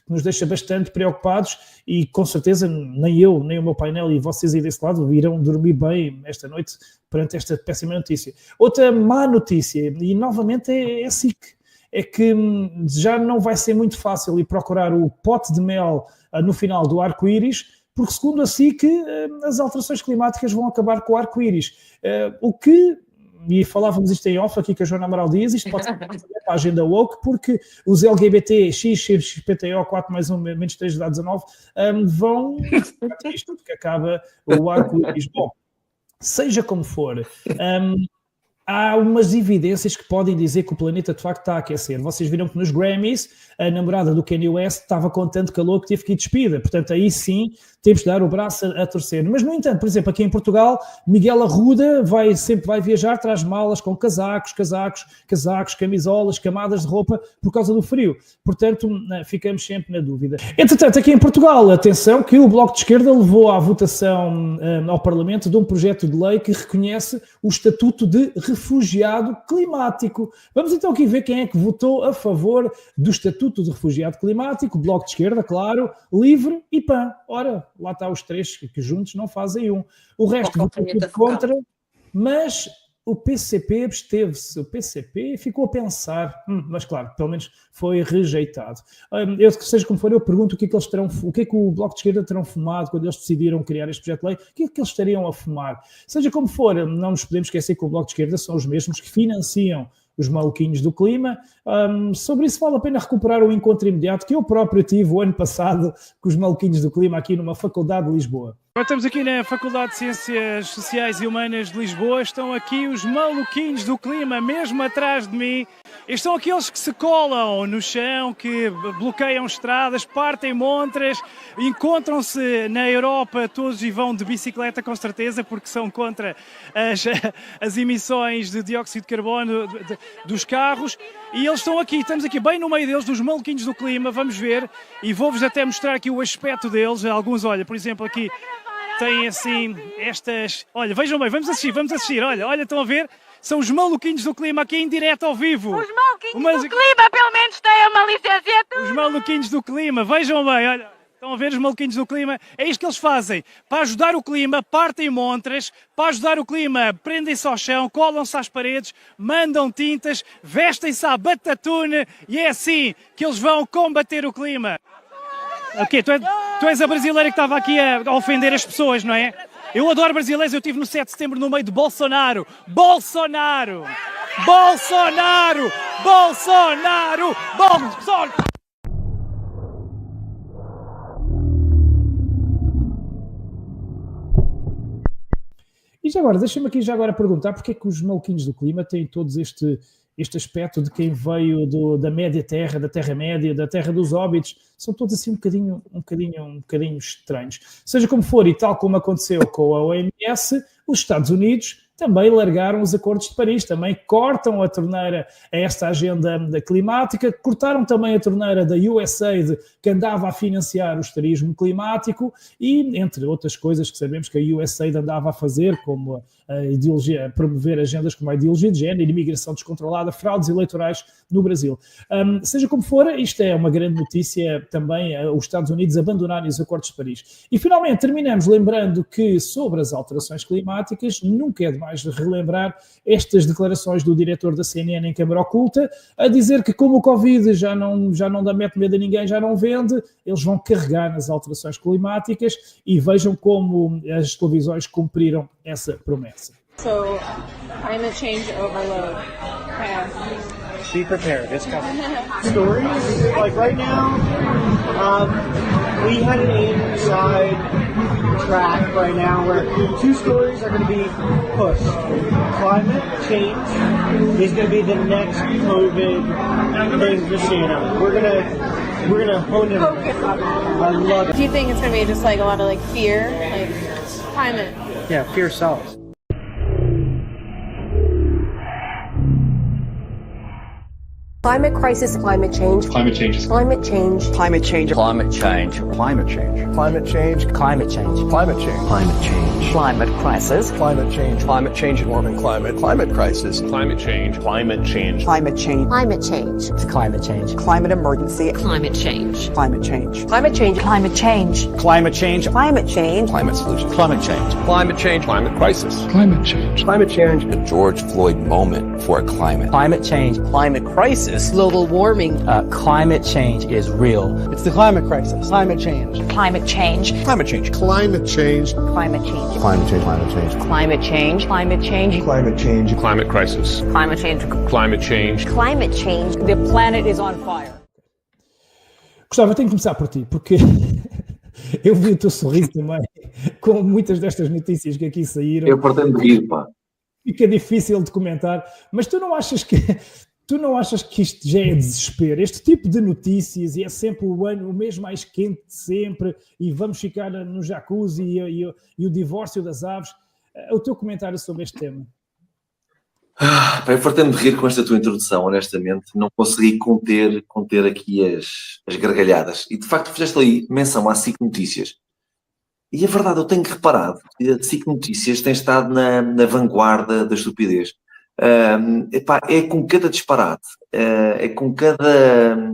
Speaker 1: nos deixa bastante preocupados e com certeza nem eu, nem o meu painel e vocês aí desse lado irão dormir bem esta noite perante esta péssima notícia. Outra má notícia, e novamente é a SIC, é que já não vai ser muito fácil ir procurar o pote de mel no final do arco-íris, porque segundo a SIC as alterações climáticas vão acabar com o arco-íris. O que, e falávamos isto em off aqui com a Joana Amaral Dias, isto pode ser para a agenda woke, porque os LGBT, XPTO 4 mais 1 menos 3 dá 19, vão isto, porque acaba o arco-íris. Bom, seja como for... há umas evidências que podem dizer que o planeta de facto está a aquecer. Vocês viram que nos Grammys a namorada do Kanye West estava com tanto calor que teve que ir despida. Portanto, aí sim temos de dar o braço a torcer. Mas, no entanto, por exemplo, aqui em Portugal, Miguel Arruda sempre vai viajar, traz malas com casacos, camisolas, camadas de roupa por causa do frio. Portanto, ficamos sempre na dúvida. Entretanto, aqui em Portugal, atenção que o Bloco de Esquerda levou à votação ao Parlamento de um projeto de lei que reconhece o estatuto de refugiado climático. Vamos então aqui ver quem é que votou a favor do estatuto de refugiado climático. O Bloco de Esquerda, claro, Livre e PAN. Ora, lá está os três que juntos não fazem um. O resto votou contra, mas o PCP absteve-se. O PCP ficou a pensar, mas claro, pelo menos foi rejeitado. Seja como for, eu pergunto o que é que o Bloco de Esquerda terão fumado quando eles decidiram criar este projeto de lei, o que é que eles estariam a fumar? Seja como for, não nos podemos esquecer que o Bloco de Esquerda são os mesmos que financiam os maluquinhos do clima. Sobre isso vale a pena recuperar o encontro imediato que eu próprio tive o ano passado com os maluquinhos do clima aqui numa faculdade de Lisboa.
Speaker 10: Agora estamos aqui na Faculdade de Ciências Sociais e Humanas de Lisboa. Estão aqui os maluquinhos do clima, mesmo atrás de mim. Estes são aqueles que se colam no chão, que bloqueiam estradas, partem montras, encontram-se na Europa todos e vão de bicicleta com certeza, porque são contra as emissões de dióxido de carbono dos carros. E eles estão aqui, estamos aqui bem no meio deles, dos maluquinhos do clima, vamos ver. E vou-vos até mostrar aqui o aspecto deles. Alguns, olha, por exemplo, aqui têm assim estas... Olha, vejam bem, vamos assistir. Olha, estão a ver? São os maluquinhos do clima aqui em direto ao vivo.
Speaker 11: Os maluquinhos do clima, pelo menos têm uma licenciatura.
Speaker 10: Os maluquinhos do clima, vejam bem, olha. Estão a ver os maluquinhos do clima? É isto que eles fazem. Para ajudar o clima, partem montras. Para ajudar o clima, prendem-se ao chão, colam-se às paredes, mandam tintas, vestem-se à batatune e é assim que eles vão combater o clima. Ok, tu és a brasileira que estava aqui a ofender as pessoas, não é? Eu adoro brasileiros, eu estive no 7 de setembro no meio de Bolsonaro.
Speaker 1: E já agora, deixa-me aqui perguntar porque é que os maluquinhos do clima têm todos este aspecto de quem veio da média terra, da Terra-média, da terra dos hóbitos, são todos assim um bocadinho estranhos. Seja como for, e tal como aconteceu com a OMS, os Estados Unidos também largaram os acordos de Paris, também cortam a torneira a esta agenda climática, cortaram também a torneira da USAID, que andava a financiar o estarismo climático, e entre outras coisas que sabemos que a USAID andava a fazer, como a ideologia, a promover agendas como a ideologia de género, imigração descontrolada, fraudes eleitorais no Brasil. Seja como for, isto é uma grande notícia também, os Estados Unidos abandonarem os acordos de Paris. E finalmente terminamos lembrando que sobre as alterações climáticas, nunca é demais relembrar estas declarações do diretor da CNN em câmara oculta, a dizer que como o Covid já não dá mete medo a ninguém, já não vende, eles vão carregar nas alterações climáticas e vejam como as televisões cumpriram essa promessa.
Speaker 11: So, climate change overload.
Speaker 12: Be prepared, it's coming. Stories, like right now, we had an inside track right now where 2 stories are going to be pushed. Climate change is going to be the next COVID thing for CNN. We're gonna hone it. I love it.
Speaker 11: Do you think it's going to be just like a lot of fear, climate?
Speaker 12: Yeah, fear sells.
Speaker 13: Climate crisis, climate change.
Speaker 14: Climate change.
Speaker 13: Climate change.
Speaker 14: Climate change.
Speaker 15: Climate change.
Speaker 14: Climate change.
Speaker 15: Climate change.
Speaker 14: Climate change.
Speaker 15: Climate change.
Speaker 14: Climate change.
Speaker 15: Climate crisis.
Speaker 14: Climate change.
Speaker 15: Climate change.
Speaker 14: Warming climate. Climate crisis.
Speaker 15: Climate change.
Speaker 14: Climate change.
Speaker 13: Climate change. Climate change.
Speaker 14: Climate change.
Speaker 13: Climate emergency.
Speaker 11: Climate change.
Speaker 14: Climate change.
Speaker 13: Climate change. Climate change.
Speaker 15: Climate change.
Speaker 13: Climate change.
Speaker 15: Climate solution. Climate change. Climate change. Climate crisis.
Speaker 14: Climate change.
Speaker 15: Climate change.
Speaker 16: The George Floyd moment for climate.
Speaker 15: Climate change. Climate crisis.
Speaker 13: Global warming.
Speaker 15: Climate change is real.
Speaker 12: It's the climate crisis. Climate change.
Speaker 11: Climate change.
Speaker 16: Climate change.
Speaker 14: Climate change.
Speaker 11: Climate change.
Speaker 16: Climate change. Climate change.
Speaker 11: Climate change. Climate change.
Speaker 14: Climate change.
Speaker 15: Climate crisis.
Speaker 11: Climate change.
Speaker 15: Climate change.
Speaker 13: Climate change.
Speaker 11: The planet is on fire.
Speaker 1: Gustavo, eu tenho que começar por ti, porque eu vi o teu sorriso também com muitas destas notícias que aqui saíram.
Speaker 3: Eu pretendo rir, pá.
Speaker 1: fica difícil de comentar, mas tu não achas que isto já é desespero? Este tipo de notícias, e é sempre o mês mais quente de sempre, e vamos ficar no jacuzzi e o divórcio das aves. O teu comentário sobre este tema?
Speaker 3: Eu fartei-me de rir com esta tua introdução, honestamente. Não consegui conter aqui as gargalhadas. E, de facto, fizeste ali menção à SIC Notícias. E é verdade, eu tenho reparado que a SIC Notícias tem estado na vanguarda da estupidez. É com cada disparate, é com cada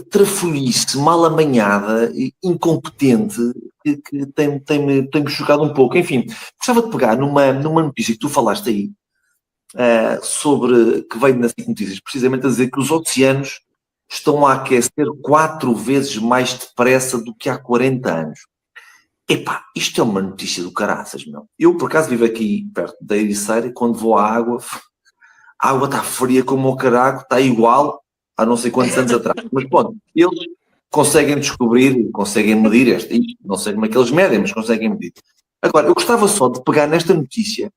Speaker 3: trafolhice mal amanhada e incompetente que tem-me chocado um pouco. Enfim, gostava de pegar numa notícia que tu falaste aí, sobre, que veio nas notícias, precisamente a dizer que os oceanos estão a aquecer 4 vezes mais depressa do que há 40 anos. Epá, isto é uma notícia do caraças, meu. Eu, por acaso, vivo aqui perto da Ericeira e quando vou à água, a água está fria como o caraco, está igual há não sei quantos anos atrás. Mas, pronto, eles conseguem descobrir, conseguem medir isto. Não sei como é que eles medem, mas conseguem medir. Agora, eu gostava só de pegar nesta notícia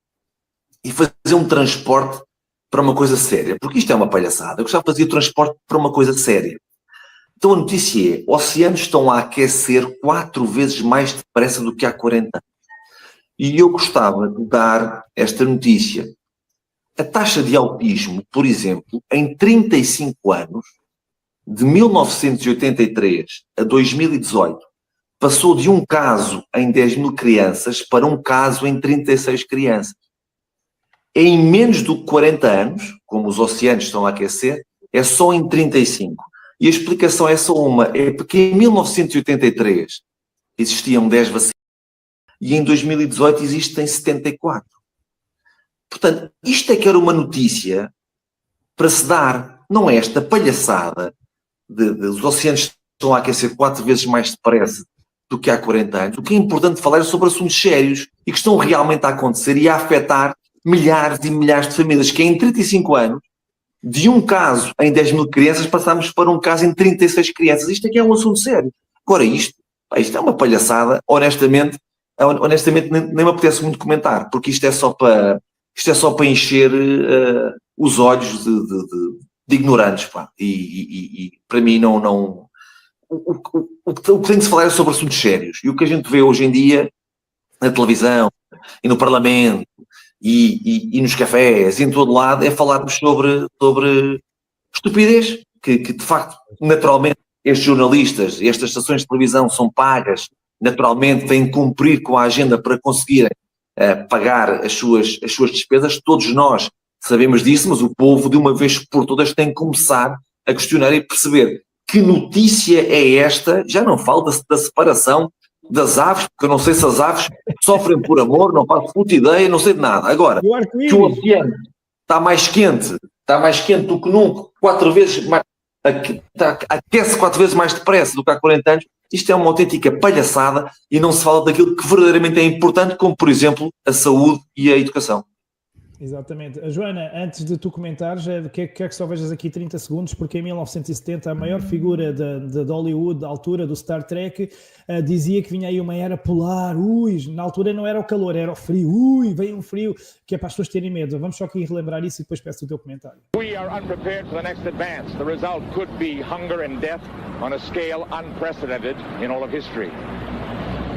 Speaker 3: e fazer um transporte para uma coisa séria, porque isto é uma palhaçada. Eu gostava de fazer o transporte para uma coisa séria. Então a notícia é: oceanos estão a aquecer 4 vezes mais depressa do que há 40 anos. E eu gostava de dar esta notícia. A taxa de autismo, por exemplo, em 35 anos, de 1983 a 2018, passou de um caso em 10 mil crianças para um caso em 36 crianças. Em menos do que 40 anos, como os oceanos estão a aquecer, é só em 35. E a explicação é só uma, é porque em 1983 existiam 10 vacinas e em 2018 existem 74. Portanto, isto é que era uma notícia para se dar, não é esta palhaçada os oceanos estão a aquecer 4 vezes mais depressa do que há 40 anos. O que é importante falar é sobre assuntos sérios e que estão realmente a acontecer e a afetar milhares e milhares de famílias, que em 35 anos, de um caso em 10 mil crianças, passámos para um caso em 36 crianças. Isto aqui é um assunto sério. Agora isto é uma palhaçada, honestamente nem me apetece muito comentar, porque isto é só para encher os olhos de ignorantes, pá. E para mim não... O que tem de se falar é sobre assuntos sérios. E o que a gente vê hoje em dia na televisão e no Parlamento e nos cafés e em todo lado é falarmos sobre estupidez, que de facto, naturalmente, estes jornalistas, estas estações de televisão são pagas, naturalmente têm que cumprir com a agenda para conseguirem pagar as suas despesas. Todos nós sabemos disso, mas o povo, de uma vez por todas, tem que começar a questionar e perceber que notícia é esta. Já não falo da separação das aves, porque eu não sei se as aves sofrem por amor, não faço puta ideia, não sei de nada. Agora, que o oceano está mais quente do que nunca, 4 vezes mais, aquece 4 vezes mais depressa do que há 40 anos, isto é uma autêntica palhaçada e não se fala daquilo que verdadeiramente é importante, como, por exemplo, a saúde e a educação.
Speaker 1: Exatamente. Joana, antes de tu comentares, quer que só vejas aqui 30 segundos, porque em 1970 a maior figura de Hollywood, da altura do Star Trek, dizia que vinha aí uma era polar. Na altura não era o calor, era o frio. Veio um frio, que é para as pessoas terem medo. Vamos só aqui relembrar isso e depois peço o teu comentário.
Speaker 17: We are unprepared for the next advance. The result could be hunger and death on a scale unprecedented in all of history.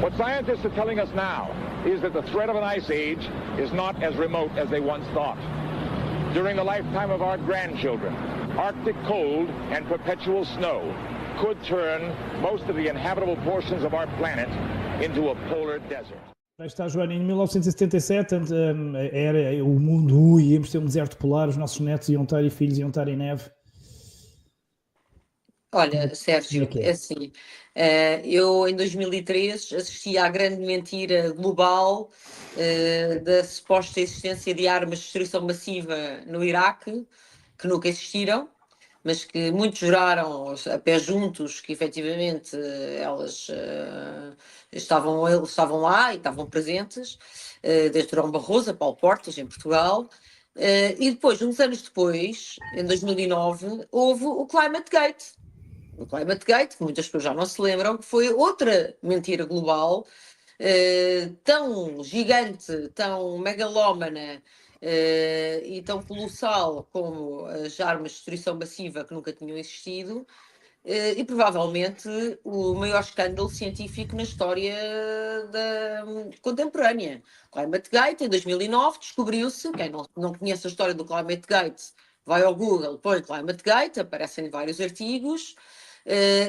Speaker 17: What scientists are telling us now is that the threat of an ice age is not as remote as they once thought. During the lifetime of our grandchildren, Arctic cold and perpetual snow could turn most of the inhabitable portions of our planet into a polar desert.
Speaker 1: Aí está, Joana, em 1977 era o mundo, íamos ter um deserto polar, os nossos netos iam estar e filhos iam estar em neve.
Speaker 2: Olha, Sérgio, é assim, eu em 2003 assisti à grande mentira global da suposta existência de armas de destruição massiva no Iraque, que nunca existiram, mas que muitos juraram a pé juntos que efetivamente elas estavam lá e estavam presentes, desde Durão Barroso a Paulo Portas, em Portugal. E depois, uns anos depois, em 2009, houve o Climate Gate. O Climate Gate, que muitas pessoas já não se lembram, que foi outra mentira global tão gigante, tão megalómana e tão colossal como as armas de destruição massiva que nunca tinham existido, e provavelmente o maior escândalo científico na história contemporânea. ClimateGate, em 2009, descobriu-se, quem não conhece a história do ClimateGate, vai ao Google, põe ClimateGate, aparecem vários artigos.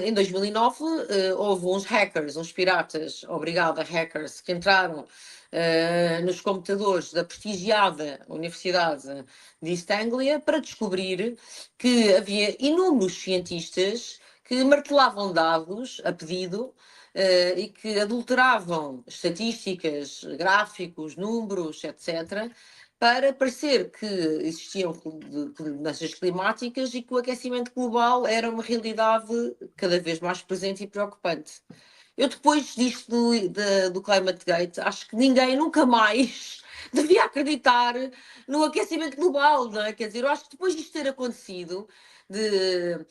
Speaker 2: Em 2009 houve uns hackers, uns piratas, obrigada hackers, que entraram nos computadores da prestigiada Universidade de East Anglia para descobrir que havia inúmeros cientistas que martelavam dados a pedido e que adulteravam estatísticas, gráficos, números, etc., para parecer que existiam mudanças climáticas e que o aquecimento global era uma realidade cada vez mais presente e preocupante. Eu, depois disto do ClimateGate, acho que ninguém nunca mais devia acreditar no aquecimento global, não é? Quer dizer, eu acho que depois disto ter acontecido, de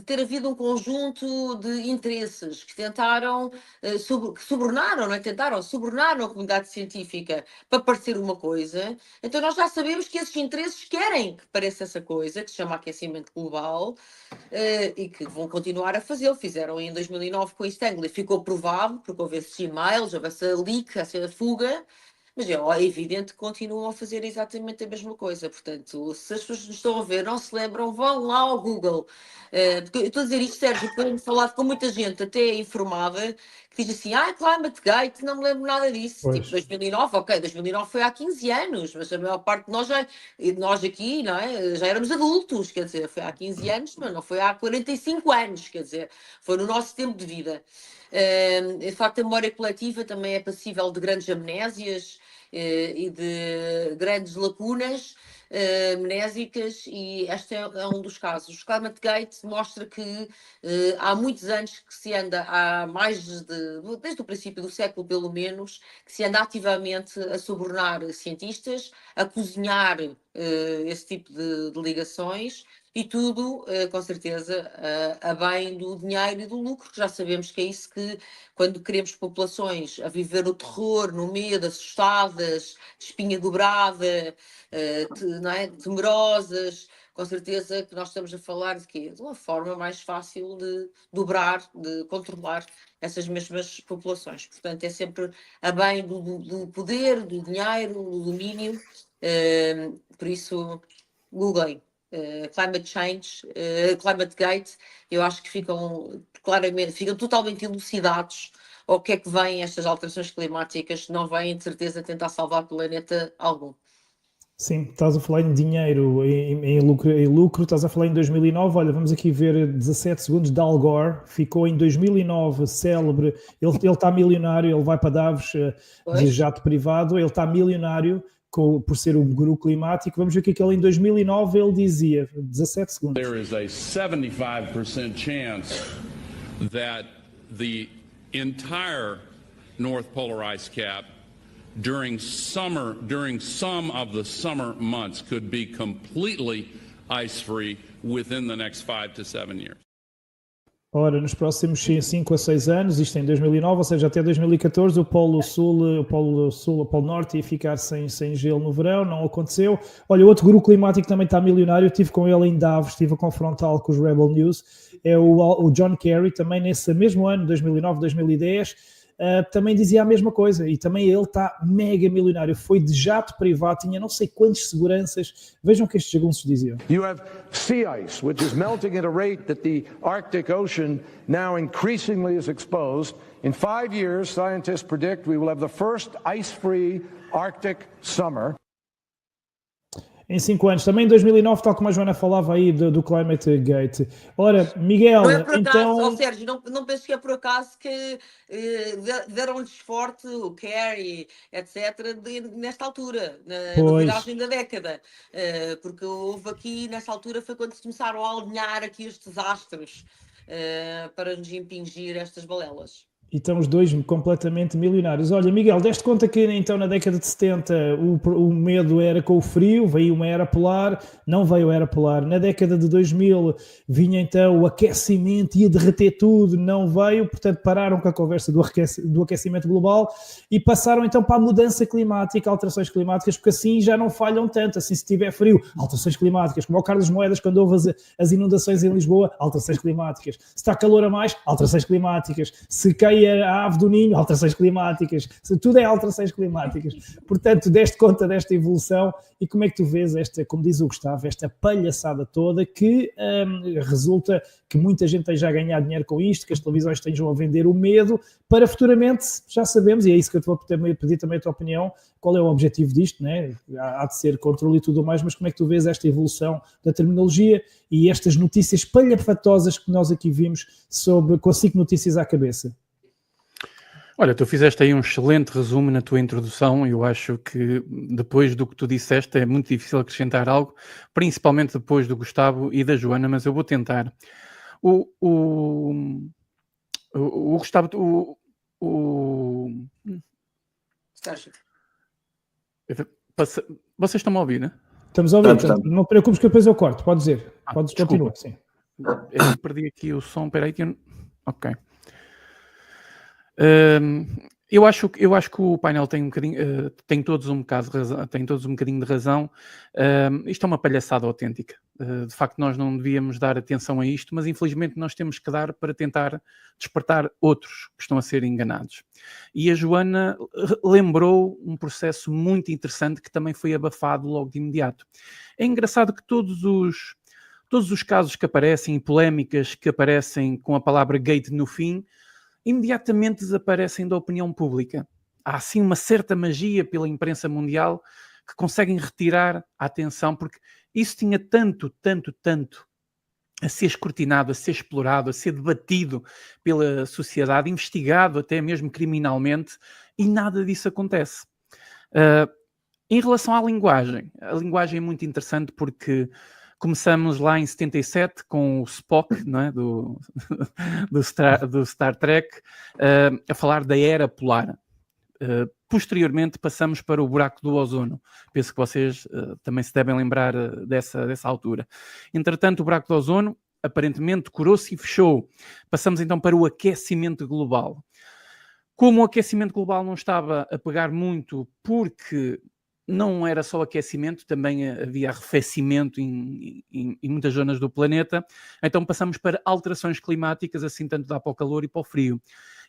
Speaker 2: ter havido um conjunto de interesses que tentaram, que subornaram, não é? Tentaram subornar a comunidade científica para parecer uma coisa, então nós já sabemos que esses interesses querem que pareça essa coisa, que se chama aquecimento global, e que vão continuar a fazê-lo. Fizeram em 2009 com a East Anglia, ficou provado, porque houve esses e-mails, houve essa leak, essa fuga, mas é evidente que continuam a fazer exatamente a mesma coisa. Portanto, se as pessoas estão a ver, não se lembram, vão lá ao Google. Porque eu estou a dizer isto, Sérgio, porque eu tenho falado com muita gente, até informada, que diz assim, ClimateGate, não me lembro nada disso.
Speaker 1: Pois.
Speaker 2: Tipo, 2009, ok, 2009 foi há 15 anos, mas a maior parte de nós aqui, não é, já éramos adultos, quer dizer, foi há 15 anos, mas não foi há 45 anos, quer dizer, foi no nosso tempo de vida. De facto, a memória coletiva também é passível de grandes amnésias e de grandes lacunas amnésicas, e este é um dos casos. O ClimateGate mostra que há muitos anos que se anda, desde o princípio do século pelo menos, que se anda ativamente a subornar cientistas, a cozinhar esse tipo de ligações, e tudo, com certeza, a bem do dinheiro e do lucro, que já sabemos que é isso que, quando queremos populações a viver no terror, no medo, assustadas, de espinha dobrada, não é? Temerosas, com certeza que nós estamos a falar de quê? De uma forma mais fácil de dobrar, de controlar essas mesmas populações. Portanto, é sempre a bem do poder, do dinheiro, do domínio. Por isso, googlem. Climate Change, ClimateGate, eu acho que ficam totalmente elucidados ao que é que vêm estas alterações climáticas, não vêm de certeza tentar salvar o planeta algum.
Speaker 1: Sim, estás a falar em dinheiro, em lucro, estás a falar em 2009, olha, vamos aqui ver 17 segundos de Al Gore, ficou em 2009 célebre, ele está milionário, ele vai para Davos de jato privado, ele está milionário, por ser um guru climático. Vamos ver o que ele em 2009 ele dizia, 17 segundos.
Speaker 18: There is a 75% chance that the entire North Polar ice cap during some of the summer months could be completely ice-free within the next 5 to 7 years.
Speaker 1: Ora, nos próximos 5 a 6 anos, isto em 2009, ou seja, até 2014, o Polo Norte ia ficar sem gelo no verão, não aconteceu. Olha, outro guru climático também está milionário, estive com ele em Davos, estive a confrontá-lo com os Rebel News, é o John Kerry, também nesse mesmo ano, 2009, 2010, também dizia a mesma coisa, e também ele está mega milionário, foi de jato privado, tinha não sei quantas seguranças. Vejam o que estes jagunços diziam.
Speaker 19: You have sea ice, which is melting at a rate that the Arctic Ocean now increasingly is exposed. In 5 years, scientists predict we will have the first ice-free Arctic summer.
Speaker 1: Em 5 anos, também em 2009, tal como a Joana falava aí do ClimateGate. Ora, Miguel,
Speaker 2: não é por acaso,
Speaker 1: então...
Speaker 2: Sérgio, não penso que é por acaso que deram-lhes forte o Kerry, etc., nesta altura, na viragem da década. Porque houve aqui, nessa altura, foi quando se começaram a alinhar aqui estes astros para nos impingir estas balelas.
Speaker 1: E estamos dois completamente milionários. Olha, Miguel, deste conta que então na década de 70 o medo era com o frio, veio uma era polar, não veio a era polar. Na década de 2000 vinha então o aquecimento, ia derreter tudo, não veio, portanto pararam com a conversa do aquecimento global e passaram então para a mudança climática, alterações climáticas, porque assim já não falham tanto, assim se tiver frio, alterações climáticas, como o Carlos Moedas quando houve as inundações em Lisboa, alterações climáticas. Se está calor a mais, alterações climáticas. Se cai a ave do ninho, alterações climáticas, tudo é alterações climáticas. Portanto, deste conta desta evolução e como é que tu vês esta, como diz o Gustavo, esta palhaçada toda que resulta que muita gente esteja a ganhar dinheiro com isto, que as televisões estejam a vender o medo para futuramente, já sabemos, e é isso que eu te vou pedir também a tua opinião, qual é o objetivo disto, né? Há de ser controle e tudo mais, mas como é que tu vês esta evolução da terminologia e estas notícias palhafatosas que nós aqui vimos com 5 notícias à cabeça?
Speaker 4: Olha, tu fizeste aí um excelente resumo na tua introdução. Eu acho que depois do que tu disseste é muito difícil acrescentar algo, principalmente depois do Gustavo e da Joana, mas eu vou tentar. O Gustavo... Vocês estão-me a ouvir, né?
Speaker 1: Estamos a ouvir, portanto, não te preocupes que depois eu corto. Pode dizer, podes continuar, sim.
Speaker 4: Eu perdi aqui o som, peraí que eu... Ok. Eu acho que o painel tem um bocadinho, tem todos um bocadinho de razão. Isto é uma palhaçada autêntica. De facto, nós não devíamos dar atenção a isto, mas infelizmente nós temos que dar para tentar despertar outros que estão a ser enganados. E a Joana lembrou um processo muito interessante que também foi abafado logo de imediato. É engraçado que todos os casos que aparecem, polémicas que aparecem com a palavra gate no fim, imediatamente desaparecem da opinião pública. Há assim uma certa magia pela imprensa mundial que conseguem retirar a atenção, porque isso tinha tanto a ser escrutinado, a ser explorado, a ser debatido pela sociedade, investigado até mesmo criminalmente, e nada disso acontece. Em relação à linguagem, a linguagem é muito interessante porque começamos lá em 77 com o Spock, não é? do Star Trek, a falar da era polar. Posteriormente passamos para o buraco do ozono. Penso que vocês também se devem lembrar dessa altura. Entretanto, o buraco do ozono aparentemente curou-se e fechou. Passamos então para o aquecimento global. Como o aquecimento global não estava a pegar muito porque não era só aquecimento, também havia arrefecimento em muitas zonas do planeta. Então passamos para alterações climáticas, assim tanto dá para o calor e para o frio.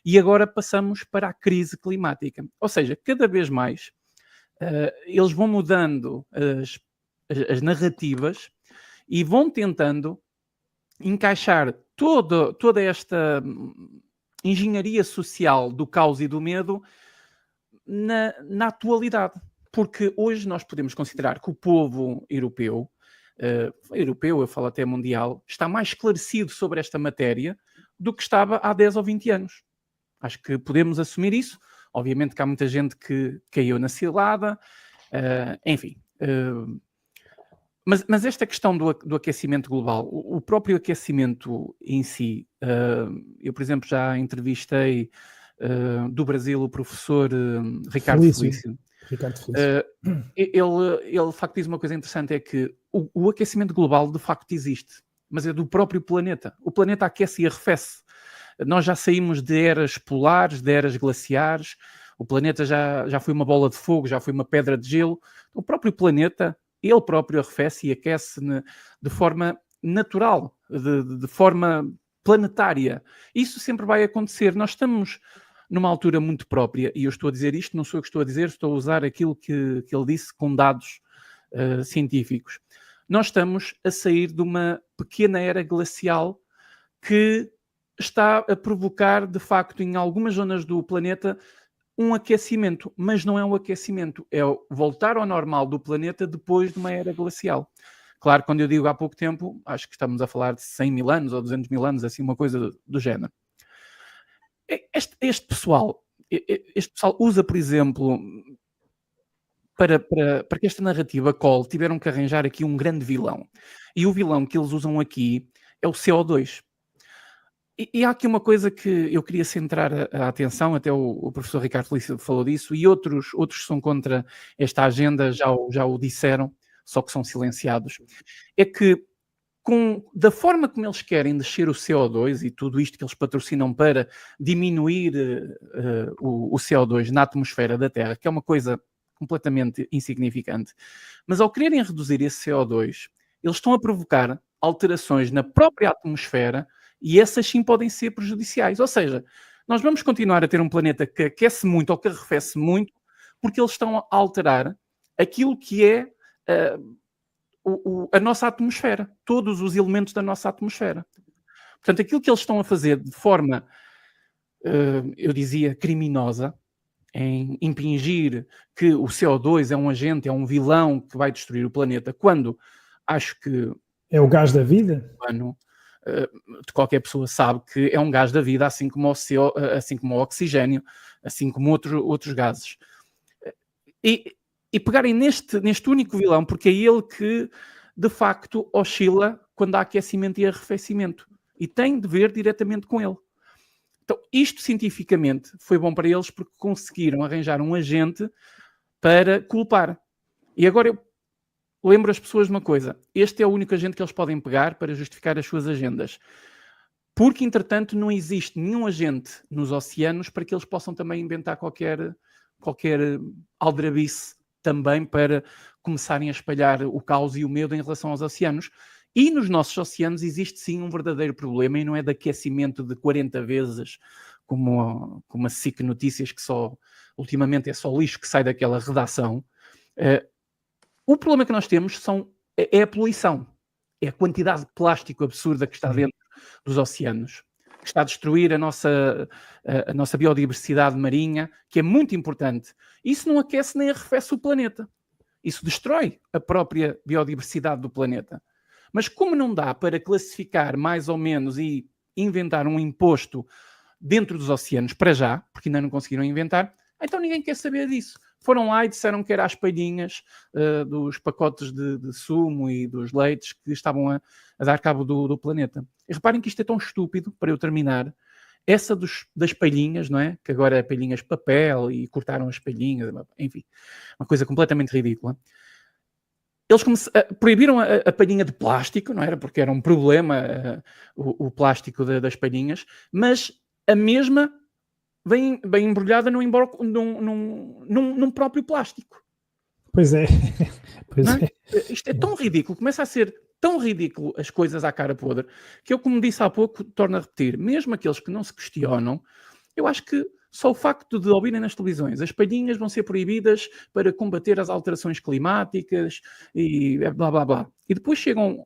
Speaker 4: E agora passamos para a crise climática. Ou seja, cada vez mais eles vão mudando as narrativas e vão tentando encaixar toda esta engenharia social do caos e do medo na atualidade. Porque hoje nós podemos considerar que o povo europeu, eu falo até mundial, está mais esclarecido sobre esta matéria do que estava há 10 ou 20 anos. Acho que podemos assumir isso. Obviamente que há muita gente que caiu na cilada, enfim. Mas esta questão do aquecimento global, o próprio aquecimento em si, eu, por exemplo, já entrevistei do Brasil o professor Ricardo Felício. Ele de facto diz uma coisa interessante, é que o aquecimento global de facto existe, mas é do próprio planeta. O planeta aquece e arrefece. Nós já saímos de eras polares, de eras glaciares, o planeta já foi uma bola de fogo, já foi uma pedra de gelo. O próprio planeta, ele próprio arrefece e aquece de forma natural, de forma planetária. Isso sempre vai acontecer. Nós estamos numa altura muito própria, e eu estou a dizer isto, não sou eu que estou a dizer, estou a usar aquilo que ele disse com dados científicos. Nós estamos a sair de uma pequena era glacial que está a provocar, de facto, em algumas zonas do planeta, um aquecimento, mas não é um aquecimento, é o voltar ao normal do planeta depois de uma era glacial. Claro, quando eu digo há pouco tempo, acho que estamos a falar de 100 mil anos ou 200 mil anos, assim, uma coisa do género. Este pessoal usa, por exemplo, para que esta narrativa cole, tiveram que arranjar aqui um grande vilão. E o vilão que eles usam aqui é o CO2. E há aqui uma coisa que eu queria centrar a atenção, até o professor Ricardo Felício falou disso, e outros que são contra esta agenda já o disseram, só que são silenciados, é que da forma como eles querem descer o CO2 e tudo isto que eles patrocinam para diminuir o CO2 na atmosfera da Terra, que é uma coisa completamente insignificante, mas ao quererem reduzir esse CO2, eles estão a provocar alterações na própria atmosfera e essas sim podem ser prejudiciais. Ou seja, nós vamos continuar a ter um planeta que aquece muito ou que arrefece muito porque eles estão a alterar aquilo que é a nossa atmosfera, todos os elementos da nossa atmosfera. Portanto, aquilo que eles estão a fazer de forma, eu dizia, criminosa, em impingir que o CO2 é um agente, é um vilão que vai destruir o planeta, quando acho que...
Speaker 1: É o gás da vida?
Speaker 4: De qualquer pessoa sabe que é um gás da vida, assim como o oxigênio, assim como outros gases. E pegarem neste único vilão, porque é ele que, de facto, oscila quando há aquecimento e arrefecimento. E tem de ver diretamente com ele. Então, isto cientificamente foi bom para eles porque conseguiram arranjar um agente para culpar. E agora eu lembro as pessoas de uma coisa. Este é o único agente que eles podem pegar para justificar as suas agendas. Porque, entretanto, não existe nenhum agente nos oceanos para que eles possam também inventar qualquer aldrabice também para começarem a espalhar o caos e o medo em relação aos oceanos. E nos nossos oceanos existe sim um verdadeiro problema e não é de aquecimento de 40 vezes, como a SIC Notícias, que ultimamente é só lixo que sai daquela redação. O problema que nós temos é a poluição, é a quantidade de plástico absurda que está dentro dos oceanos, que está a destruir a nossa biodiversidade marinha, que é muito importante. Isso não aquece nem arrefece o planeta. Isso destrói a própria biodiversidade do planeta. Mas como não dá para classificar mais ou menos e inventar um imposto dentro dos oceanos para já, porque ainda não conseguiram inventar, então ninguém quer saber disso. Foram lá e disseram que era as palhinhas dos pacotes de sumo e dos leites que estavam a dar cabo do planeta. E reparem que isto é tão estúpido, para eu terminar, essa das palhinhas, não é? Que agora é palhinhas de papel e cortaram as palhinhas, enfim, uma coisa completamente ridícula. Eles proibiram a palhinha de plástico, não era? Porque era um problema o plástico das palhinhas, mas a mesma vem embrulhada num próprio plástico.
Speaker 1: Pois é.
Speaker 4: Isto é tão ridículo, começa a ser tão ridículo as coisas à cara podre, que eu, como disse há pouco, torno a repetir, mesmo aqueles que não se questionam, eu acho que só o facto de ouvirem nas televisões as palhinhas vão ser proibidas para combater as alterações climáticas e blá blá blá. E depois chegam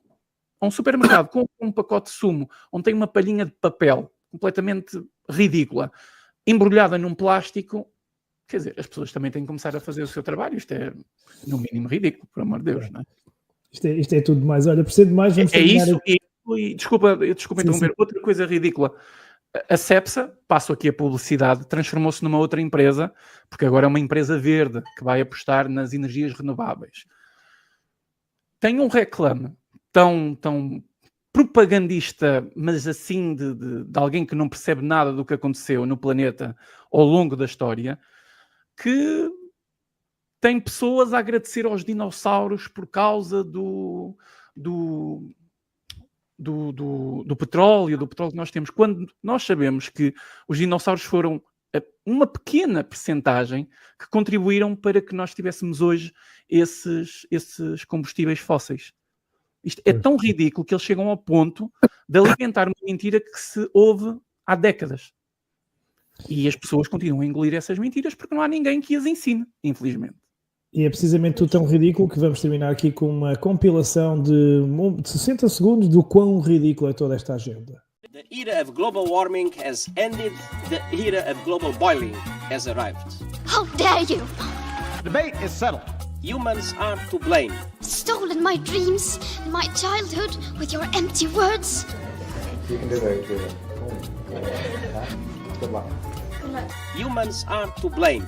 Speaker 4: a um supermercado com um pacote de sumo onde tem uma palhinha de papel completamente ridícula, embrulhada num plástico. Quer dizer, as pessoas também têm que começar a fazer o seu trabalho. Isto é, no mínimo, ridículo, por amor de Deus, não é?
Speaker 1: Isto é tudo demais. Olha, por ser demais, vamos terminar...
Speaker 4: E desculpa interromper, outra coisa ridícula. A Cepsa, passo aqui a publicidade, transformou-se numa outra empresa, porque agora é uma empresa verde que vai apostar nas energias renováveis. Tem um reclame tão propagandista, mas assim de alguém que não percebe nada do que aconteceu no planeta ao longo da história, que tem pessoas a agradecer aos dinossauros por causa do petróleo que nós temos, quando nós sabemos que os dinossauros foram uma pequena percentagem que contribuíram para que nós tivéssemos hoje esses combustíveis fósseis. Isto é tão ridículo que eles chegam ao ponto de alimentar uma mentira que se ouve há décadas. E as pessoas continuam a engolir essas mentiras porque não há ninguém que as ensine, infelizmente.
Speaker 1: E é precisamente tudo tão ridículo que vamos terminar aqui com uma compilação de 60 segundos do quão ridícula é toda esta agenda.
Speaker 20: The era of global warming has ended. The era of global boiling has arrived.
Speaker 21: How dare you!
Speaker 20: The debate is settled. Humans are to blame.
Speaker 21: Stolen my dreams, my childhood, with your empty words.
Speaker 14: You can do that. Good luck.
Speaker 21: Good luck.
Speaker 20: Humans are to blame.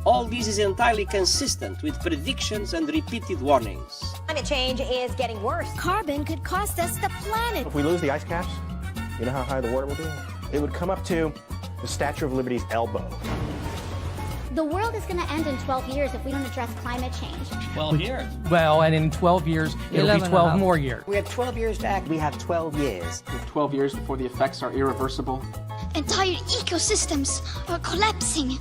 Speaker 20: All this is entirely consistent with predictions and repeated warnings.
Speaker 22: Climate change is getting worse.
Speaker 21: Carbon could cost us the planet.
Speaker 14: If we lose the ice caps,
Speaker 15: You know how high the water will be? It would come up to the Statue of Liberty's elbow.
Speaker 21: The world is going to end in 12 years if we don't address climate change.
Speaker 15: 12 years? Well, and in 12 years, it'll be 12 more years.
Speaker 9: We have 12 years to act. We have 12 years.
Speaker 15: We have 12 years before the effects are irreversible.
Speaker 21: Entire ecosystems are collapsing.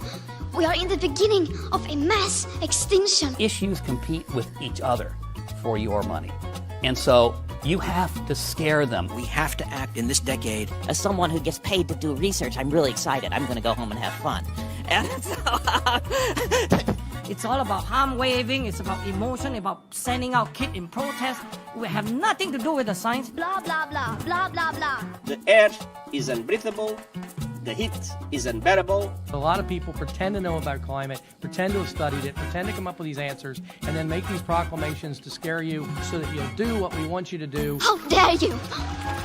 Speaker 21: We are in the beginning of a mass extinction.
Speaker 5: Issues compete with each other for your money. And so you have to scare them.
Speaker 22: We have to act in this decade.
Speaker 23: As someone who gets paid to do research, I'm really excited. I'm going to go home and have fun. And so,
Speaker 24: it's all about hand waving, it's about emotion, about sending out kids in protest. We have nothing to do with the science.
Speaker 21: Blah, blah, blah, blah, blah, blah.
Speaker 20: The air is unbreathable. The heat is unbearable.
Speaker 15: A lot of people pretend to know about climate, pretend to have studied it, pretend to come up with these answers, and then make these proclamations to scare you so that you'll do what we want you to do.
Speaker 21: How dare you!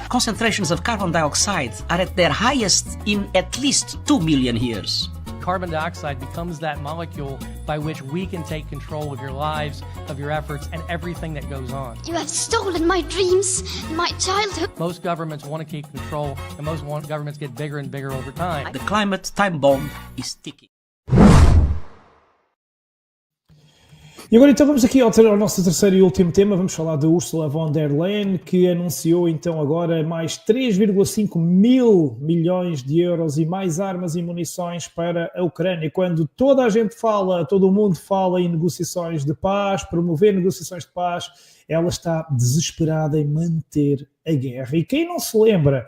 Speaker 24: Concentrations of carbon dioxide are at their highest in at least 2 million years.
Speaker 15: Carbon dioxide becomes that molecule by which we can take control of your lives, of your efforts, and everything that goes on.
Speaker 21: You have stolen my dreams, my childhood.
Speaker 15: Most governments want to keep control, and most governments get bigger and bigger over time.
Speaker 24: The climate time bomb is ticking.
Speaker 1: E agora então vamos aqui ao nosso terceiro e último tema, vamos falar de Ursula von der Leyen, que anunciou então agora mais 3,5 mil milhões de euros e mais armas e munições para a Ucrânia. Quando toda a gente fala, todo o mundo fala em negociações de paz, promover negociações de paz, ela está desesperada em manter a guerra. E quem não se lembra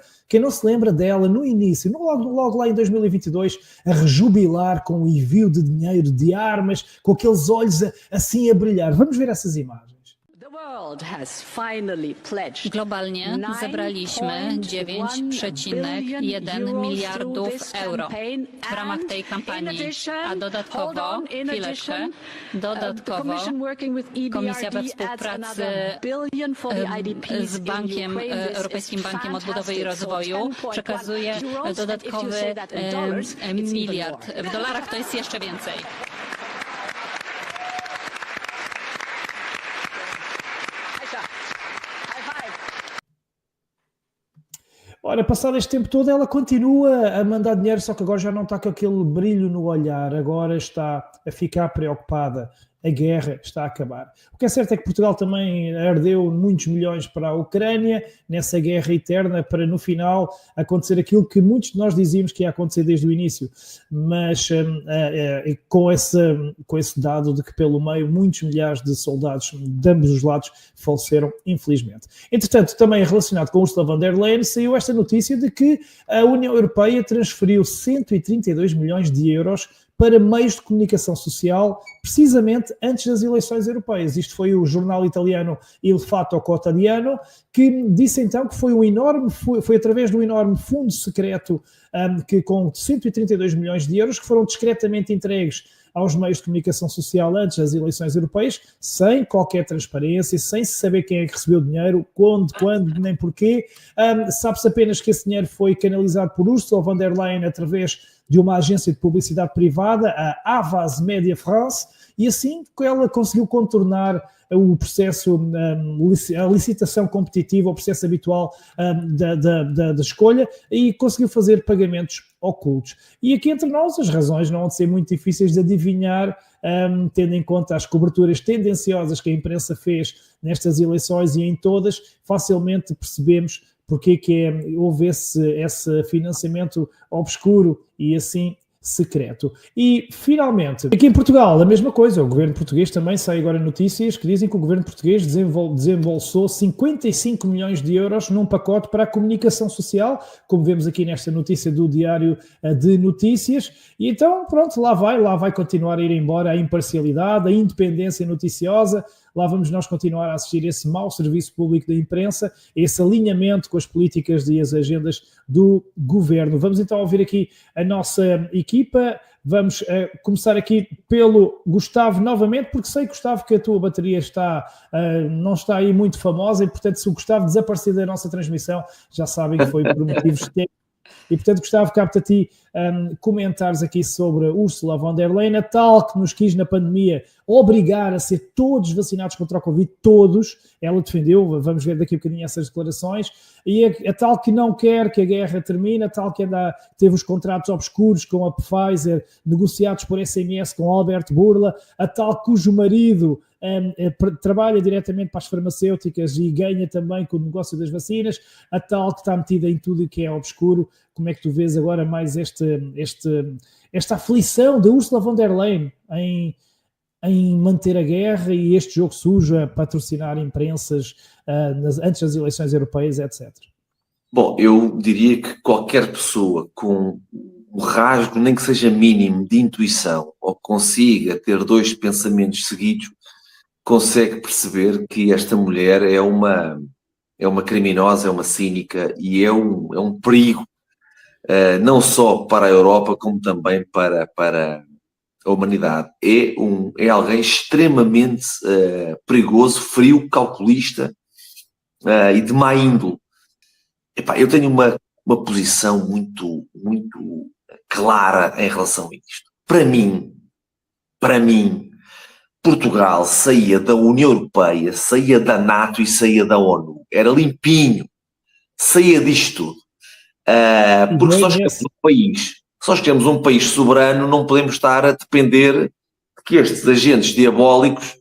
Speaker 1: dela no início, logo lá em 2022, a rejubilar com o envio de dinheiro, de armas, com aqueles olhos assim a brilhar. Vamos ver essas imagens.
Speaker 25: Globalnie zebraliśmy 9,1 miliardów euro w ramach tej kampanii, a dodatkowo, Komisja we współpracy z Europejskim Bankiem Odbudowy i Rozwoju przekazuje dodatkowy miliard. W dolarach to jest jeszcze więcej.
Speaker 1: Ora, passado este tempo todo, ela continua a mandar dinheiro, só que agora já não está com aquele brilho no olhar, agora está a ficar preocupada. A guerra está a acabar. O que é certo é que Portugal também ardeu muitos milhões para a Ucrânia, nessa guerra eterna, para no final acontecer aquilo que muitos de nós dizíamos que ia acontecer desde o início, mas com esse dado de que pelo meio muitos milhares de soldados de ambos os lados faleceram, infelizmente. Entretanto, também relacionado com Ursula von der Leyen, saiu esta notícia de que a União Europeia transferiu 132 milhões de euros para meios de comunicação social, precisamente antes das eleições europeias. Isto foi o jornal italiano Il Fatto Quotidiano, que disse então que foi através de um enorme fundo secreto que com 132 milhões de euros que foram discretamente entregues aos meios de comunicação social antes das eleições europeias, sem qualquer transparência, sem se saber quem é que recebeu o dinheiro, quando, nem porquê. Sabe-se apenas que esse dinheiro foi canalizado por Ursula von der Leyen através de uma agência de publicidade privada, a Havas Media France, e assim ela conseguiu contornar o processo, a licitação competitiva, o processo habitual da escolha, e conseguiu fazer pagamentos ocultos. E aqui entre nós as razões não vão ser muito difíceis de adivinhar, tendo em conta as coberturas tendenciosas que a imprensa fez nestas eleições, e em todas facilmente percebemos porque houve esse financiamento obscuro e assim secreto. E, finalmente, aqui em Portugal, a mesma coisa. O governo português também sai agora notícias que dizem que o governo português desembolsou 55 milhões de euros num pacote para a comunicação social, como vemos aqui nesta notícia do Diário de Notícias. E então, pronto, lá vai continuar a ir embora a imparcialidade, a independência noticiosa. Lá vamos nós continuar a assistir esse mau serviço público da imprensa, esse alinhamento com as políticas e as agendas do governo. Vamos então ouvir aqui a nossa equipa. Vamos começar aqui pelo Gustavo novamente, porque sei, Gustavo, que a tua bateria não está aí muito famosa e, portanto, se o Gustavo desaparecer da nossa transmissão, já sabem que foi por motivos técnicos. E, portanto, Gustavo, cabe-te a ti comentares aqui sobre Ursula von der Leyen, a tal que nos quis na pandemia obrigar a ser todos vacinados contra o Covid, todos. Ela defendeu, vamos ver daqui a bocadinho essas declarações, e a tal que não quer que a guerra termine, a tal que teve os contratos obscuros com a Pfizer, negociados por SMS com Albert Bourla, a tal cujo marido trabalha diretamente para as farmacêuticas e ganha também com o negócio das vacinas, a tal que está metida em tudo o que é obscuro. Como é que tu vês agora mais esta aflição de Ursula von der Leyen em manter a guerra e este jogo sujo a patrocinar imprensas antes das eleições europeias, etc.?
Speaker 3: Bom, eu diria que qualquer pessoa com um rasgo, nem que seja mínimo, de intuição, ou consiga ter dois pensamentos seguidos, consegue perceber que esta mulher é uma criminosa, é uma cínica e é um perigo, não só para a Europa, como também para a humanidade. É alguém extremamente perigoso, frio, calculista e de má índole. Epá, eu tenho uma posição muito, muito clara em relação a isto. Para mim, Portugal saía da União Europeia, saía da NATO e saía da ONU. Era limpinho. Saía disto tudo. Porque se nós temos um país soberano, não podemos estar a depender de que estes agentes diabólicos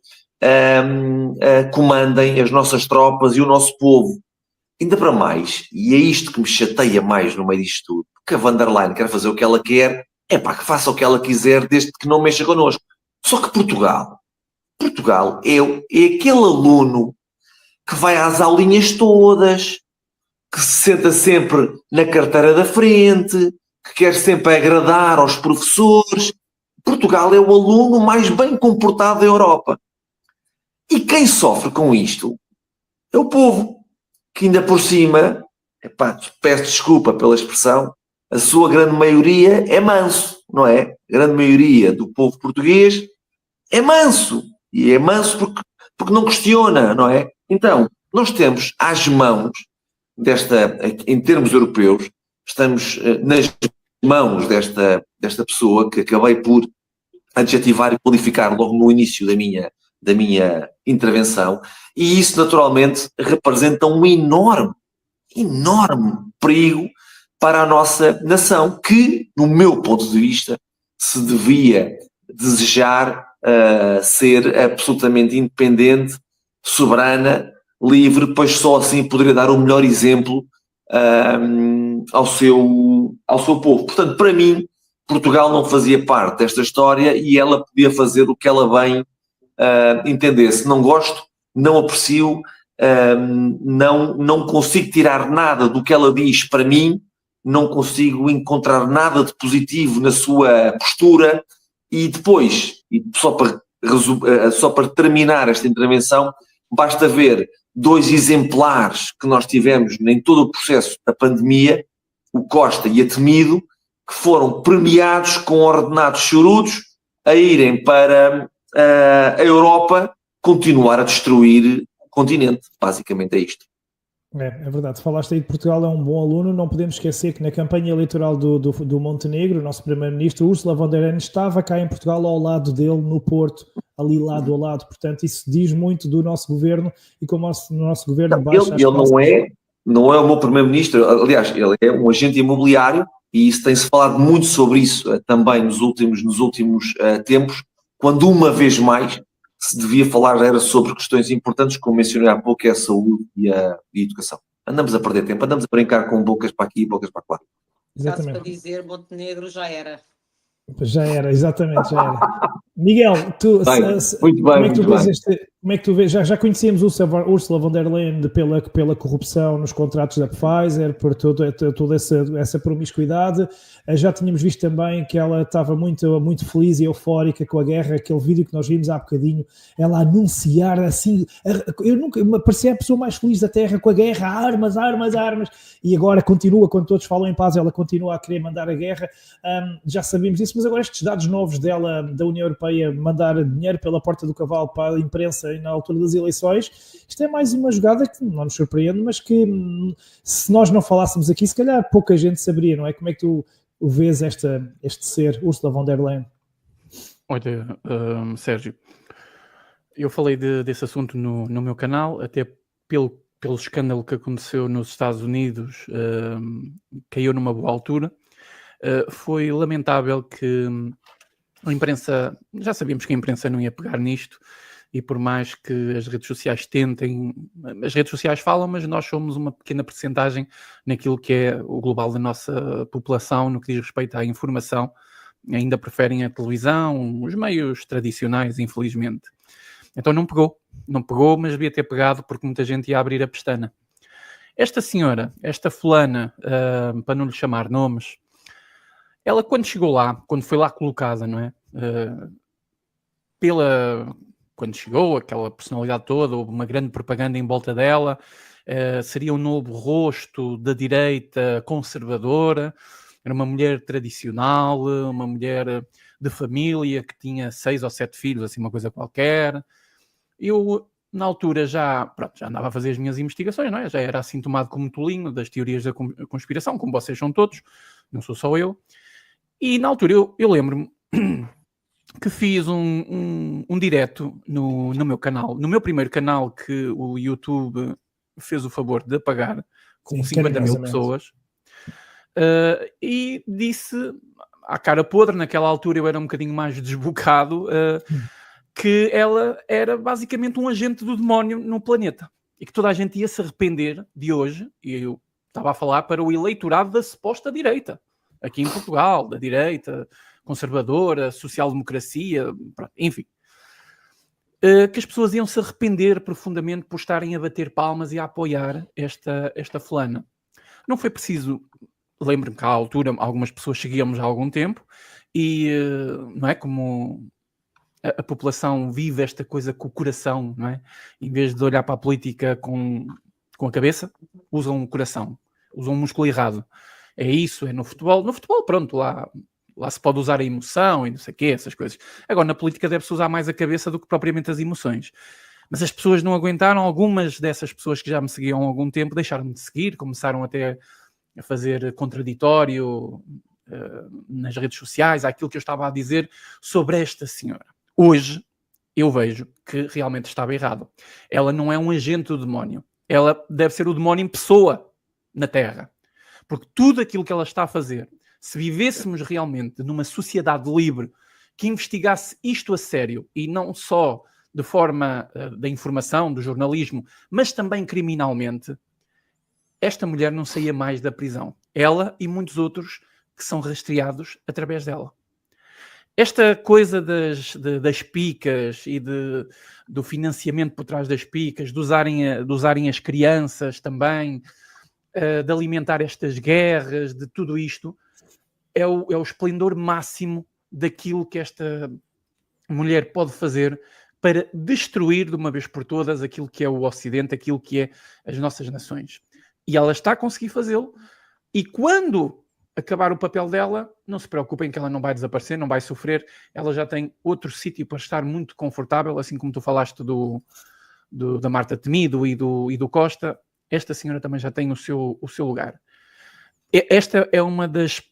Speaker 3: comandem as nossas tropas e o nosso povo. Ainda para mais, e é isto que me chateia mais no meio disto tudo, porque a von der Leyen quer fazer o que ela quer, que faça o que ela quiser, desde que não mexa connosco. Só que Portugal é aquele aluno que vai às aulinhas todas, que se senta sempre na carteira da frente, que quer sempre agradar aos professores. Portugal é o aluno mais bem comportado da Europa. E quem sofre com isto é o povo, que ainda por cima, peço desculpa pela expressão, a sua grande maioria é manso, não é? A grande maioria do povo português é manso. E é manso porque não questiona, não é? Então, nós temos às mãos em termos europeus, estamos nas mãos desta pessoa que acabei por adjetivar e qualificar logo no início da minha intervenção, e isso naturalmente representa um enorme perigo para a nossa nação, que, no meu ponto de vista, se devia desejar ser absolutamente independente, soberana, livre, pois só assim poderia dar o melhor exemplo ao seu povo. Portanto, para mim, Portugal não fazia parte desta história e ela podia fazer o que ela bem entendesse. Não gosto, não aprecio, não consigo tirar nada do que ela diz para mim, não consigo encontrar nada de positivo na sua postura. E depois, só para terminar esta intervenção, basta ver dois exemplares que nós tivemos em todo o processo da pandemia, o Costa e a Temido, que foram premiados com ordenados chorudos a irem para a Europa continuar a destruir o continente. Basicamente é isto.
Speaker 1: É verdade, falaste aí de Portugal é um bom aluno, não podemos esquecer que na campanha eleitoral do Montenegro, o nosso primeiro-ministro Ursula von der Leyen estava cá em Portugal ao lado dele, no Porto, ali lado a lado. Portanto, isso diz muito do nosso governo e como o nosso governo baixa...
Speaker 3: Ele não é o meu primeiro-ministro, aliás, ele é um agente imobiliário e isso tem-se falado muito sobre isso também nos últimos tempos, quando uma vez mais se devia falar era sobre questões importantes, como mencionei há pouco, é a saúde e a educação. Andamos a perder tempo, andamos a brincar com bocas para aqui e bocas para lá.
Speaker 2: Exatamente. Caso para dizer, Montenegro já era.
Speaker 1: Já era, exatamente, já era. Miguel, como é que tu vês? Já conhecíamos Ursula von der Leyen pela corrupção nos contratos da Pfizer, por toda essa promiscuidade. Já tínhamos visto também que ela estava muito, muito feliz e eufórica com a guerra, aquele vídeo que nós vimos há bocadinho, ela anunciar assim, eu nunca parecia a pessoa mais feliz da Terra com a guerra, armas, e agora continua, quando todos falam em paz, ela continua a querer mandar a guerra. Já sabíamos isso, mas agora estes dados novos dela, da União Europeia, mandar dinheiro pela porta do cavalo para a imprensa na altura das eleições. Isto é mais uma jogada que não nos surpreende, mas que se nós não falássemos aqui, se calhar pouca gente saberia, não é? Como é que tu vês este ser, Ursula von der Leyen?
Speaker 4: Olha, Sérgio, eu falei desse assunto no meu canal, até pelo escândalo que aconteceu nos Estados Unidos, caiu numa boa altura. Foi lamentável que a imprensa, já sabíamos que a imprensa não ia pegar nisto, e por mais que as redes sociais tentem, as redes sociais falam, mas nós somos uma pequena percentagem naquilo que é o global da nossa população, no que diz respeito à informação. Ainda preferem a televisão, os meios tradicionais, infelizmente. Então não pegou, mas devia ter pegado porque muita gente ia abrir a pestana. Esta senhora, esta fulana, para não lhe chamar nomes, ela quando chegou lá, quando foi lá colocada, não é? Quando chegou, aquela personalidade toda, houve uma grande propaganda em volta dela, seria um novo rosto da direita conservadora, era uma mulher tradicional, uma mulher de família que tinha 6 ou 7 filhos, assim uma coisa qualquer. Eu, na altura, já andava a fazer as minhas investigações, não é? Já era assim tomado como tolinho das teorias da conspiração, como vocês são todos, não sou só eu. E na altura eu lembro-me que fiz um direto no meu canal, no meu primeiro canal, que o YouTube fez o favor de apagar, com 50 mil pessoas, e disse, à cara podre, naquela altura eu era um bocadinho mais desbocado, que ela era basicamente um agente do demónio no planeta, e que toda a gente ia se arrepender de hoje, e eu estava a falar para o eleitorado da suposta direita, aqui em Portugal, da direita conservadora, social-democracia, enfim, que as pessoas iam se arrepender profundamente por estarem a bater palmas e a apoiar esta fulana. Não foi preciso, lembro-me que à altura algumas pessoas seguíamos há algum tempo e não é como a população vive esta coisa com o coração, não é? Em vez de olhar para a política com a cabeça, usam o coração, usam o músculo errado. É isso, é no futebol. No futebol, pronto, lá se pode usar a emoção e não sei o quê, essas coisas. Agora, na política deve-se usar mais a cabeça do que propriamente as emoções. Mas as pessoas não aguentaram, algumas dessas pessoas que já me seguiam há algum tempo deixaram-me de seguir, começaram até a fazer contraditório nas redes sociais, àquilo que eu estava a dizer sobre esta senhora. Hoje, eu vejo que realmente estava errado. Ela não é um agente do demónio. Ela deve ser o demónio em pessoa na Terra. Porque tudo aquilo que ela está a fazer, se vivêssemos realmente numa sociedade livre que investigasse isto a sério e não só de forma da informação, do jornalismo, mas também criminalmente, esta mulher não saía mais da prisão. Ela e muitos outros que são rastreados através dela. Esta coisa das picas e do financiamento por trás das picas, de usarem as crianças também, de alimentar estas guerras, de tudo isto, é o esplendor máximo daquilo que esta mulher pode fazer para destruir de uma vez por todas aquilo que é o Ocidente, aquilo que é as nossas nações. E ela está a conseguir fazê-lo. E quando acabar o papel dela, não se preocupem que ela não vai desaparecer, não vai sofrer. Ela já tem outro sítio para estar muito confortável, assim como tu falaste da Marta Temido e do Costa. Esta senhora também já tem o seu lugar. Esta é uma das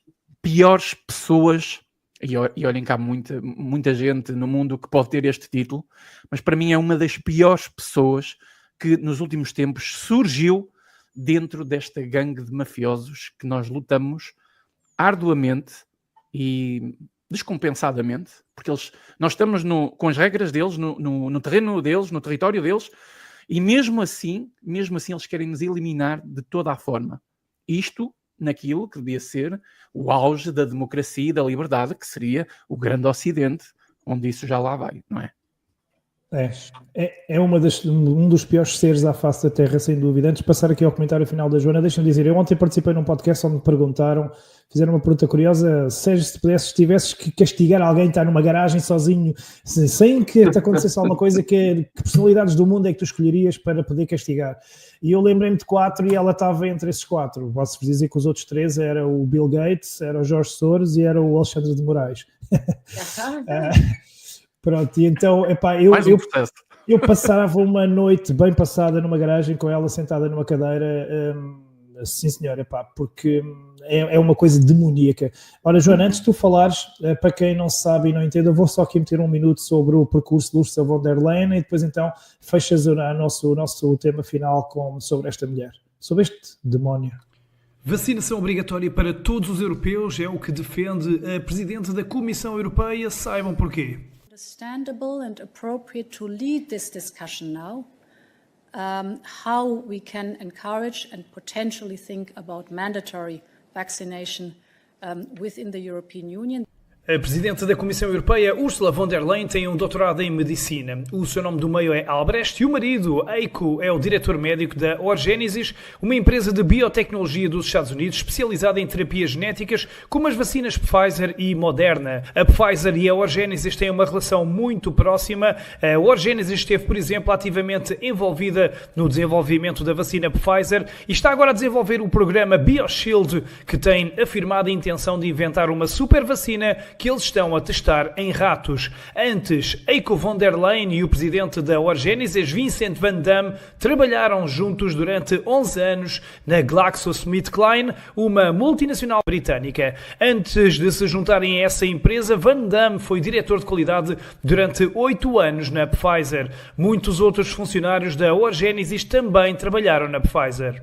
Speaker 4: piores pessoas, e olhem cá muita gente no mundo que pode ter este título, mas para mim é uma das piores pessoas que nos últimos tempos surgiu dentro desta gangue de mafiosos que nós lutamos arduamente e descompensadamente, porque nós estamos com as regras deles, no terreno deles, no território deles, e mesmo assim eles querem nos eliminar de toda a forma. Isto naquilo que devia ser o auge da democracia e da liberdade, que seria o grande Ocidente, onde isso já lá vai, não é?
Speaker 1: É um dos piores seres à face da Terra, sem dúvida. Antes de passar aqui ao comentário final da Joana, deixa-me dizer, eu ontem participei num podcast onde me perguntaram, fizeram uma pergunta curiosa, Sérgio, se tivesses que castigar alguém que está numa garagem sozinho, sem que te acontecesse alguma coisa, que personalidades do mundo é que tu escolherias para poder castigar? E eu lembrei-me de 4 e ela estava entre esses 4. Posso-vos dizer que os outros 3 era o Bill Gates, era o Jorge Soros e era o Alexandre de Moraes. Pronto, e então, epá,
Speaker 4: mais um processo.
Speaker 1: Eu passava uma noite bem passada numa garagem com ela sentada numa cadeira, sim senhora, pá, porque é uma coisa demoníaca. Ora, Joana, antes de tu falares, para quem não sabe e não entende, eu vou só aqui meter um minuto sobre o percurso de Ursula von der Leyen e depois então fechas o nosso tema final sobre esta mulher, sobre este demónio.
Speaker 6: Vacinação obrigatória para todos os europeus é o que defende a Presidente da Comissão Europeia. Saibam porquê.
Speaker 7: Understandable and appropriate to lead this discussion now. How we can encourage and potentially think about mandatory vaccination within the European Union.
Speaker 6: A Presidente da Comissão Europeia, Ursula von der Leyen, tem um doutorado em Medicina. O seu nome do meio é Albrecht e o marido, Eiko, é o diretor médico da Orgenesis, uma empresa de biotecnologia dos Estados Unidos especializada em terapias genéticas, como as vacinas Pfizer e Moderna. A Pfizer e a Orgenesis têm uma relação muito próxima. A Orgenesis esteve, por exemplo, ativamente envolvida no desenvolvimento da vacina Pfizer e está agora a desenvolver o programa BioShield, que tem afirmado a intenção de inventar uma super vacina que eles estão a testar em ratos. Antes, Eiko von der Leyen e o presidente da Orgenesis, Vincent Van Damme, trabalharam juntos durante 11 anos na GlaxoSmithKline, uma multinacional britânica. Antes de se juntarem a essa empresa, Van Damme foi diretor de qualidade durante 8 anos na Pfizer. Muitos outros funcionários da Orgenesis também trabalharam na Pfizer.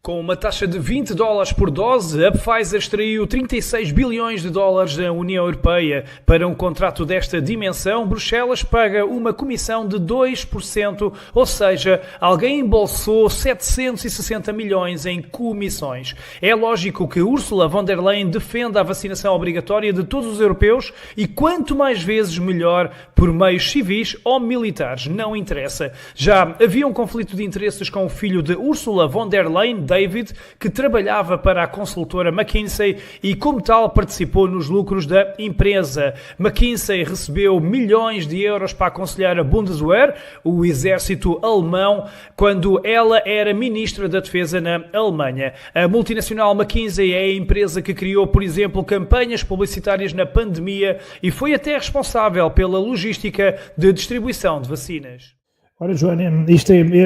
Speaker 6: Com uma taxa de $20 por dose, a Pfizer extraiu 36 bilhões de dólares da União Europeia. Para um contrato desta dimensão, Bruxelas paga uma comissão de 2%, ou seja, alguém embolsou 760 milhões em comissões. É lógico que Ursula von der Leyen defenda a vacinação obrigatória de todos os europeus e quanto mais vezes melhor, por meios civis ou militares, não interessa. Já havia um conflito de interesses com o filho de Ursula von der Leyen, David, que trabalhava para a consultora McKinsey e, como tal, participou nos lucros da empresa. McKinsey recebeu milhões de euros para aconselhar a Bundeswehr, o exército alemão, quando ela era ministra da Defesa na Alemanha. A multinacional McKinsey é a empresa que criou, por exemplo, campanhas publicitárias na pandemia e foi até responsável pela logística de distribuição de vacinas.
Speaker 1: Ora, Joana,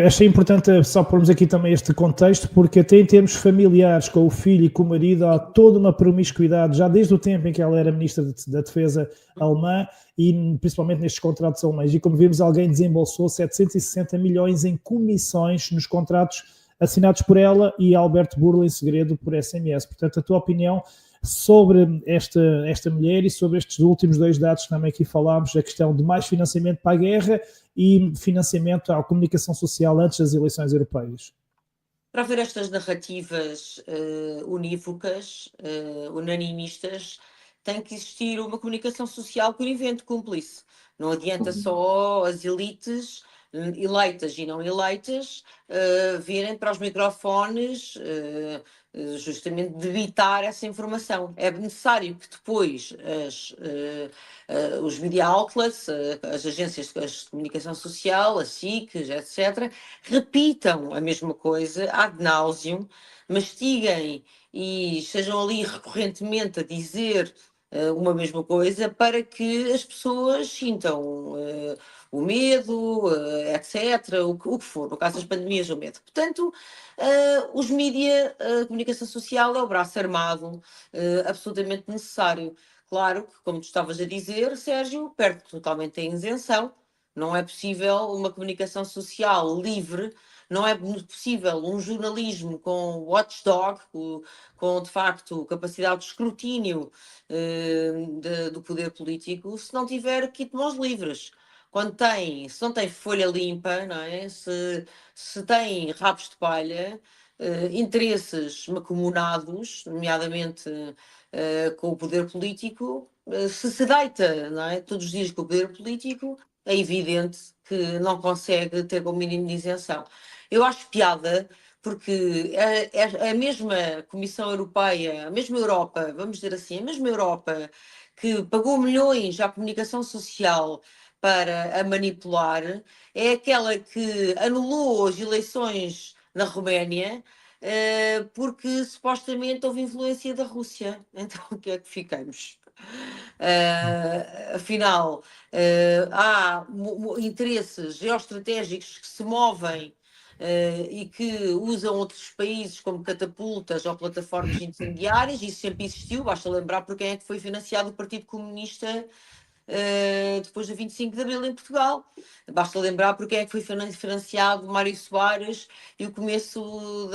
Speaker 1: achei importante só pormos aqui também este contexto, porque até em termos familiares, com o filho e com o marido, há toda uma promiscuidade, já desde o tempo em que ela era ministra da Defesa alemã e principalmente nestes contratos alemães. E como vimos, alguém desembolsou 760 milhões em comissões nos contratos assinados por ela e Alberto Burla em segredo por SMS. Portanto, a tua opinião sobre esta mulher e sobre estes últimos 2 dados que também aqui falámos, a questão de mais financiamento para a guerra e financiamento à comunicação social antes das eleições europeias.
Speaker 2: Para haver estas narrativas unívocas, unanimistas, tem que existir uma comunicação social que o invente cúmplice. Não adianta só as elites eleitas e não eleitas virem para os microfones justamente debitar essa informação. É necessário que depois os media outlets, as agências de comunicação social, as SICs, etc., repitam a mesma coisa ad nauseam, mastiguem e estejam ali recorrentemente a dizer uma mesma coisa para que as pessoas sintam o medo, etc., o que for, no caso das pandemias, o medo. Portanto, os mídia, a comunicação social é o braço armado absolutamente necessário. Claro que, como tu estavas a dizer, Sérgio, perde totalmente a isenção. Não é possível uma comunicação social livre, não é possível um jornalismo com watchdog, com de facto capacidade de escrutínio do poder político, se não tiver aqui de mãos livres. Se não tem folha limpa, não é? Se tem rabos de palha, interesses mancomunados, nomeadamente com o poder político, se deita, não é? Todos os dias com o poder político, é evidente que não consegue ter o mínimo de isenção. Eu acho piada, porque a mesma Comissão Europeia, a mesma Europa, vamos dizer assim, a mesma Europa que pagou milhões à comunicação social para a manipular, é aquela que anulou as eleições na Roménia porque supostamente houve influência da Rússia. Então o que é que ficamos? Afinal, há interesses geoestratégicos que se movem e que usam outros países como catapultas ou plataformas incendiárias. Isso sempre existiu, basta lembrar por quem é que foi financiado o Partido Comunista depois do 25 de Abril em Portugal. Basta lembrar porque é que foi financiado Mário Soares e o começo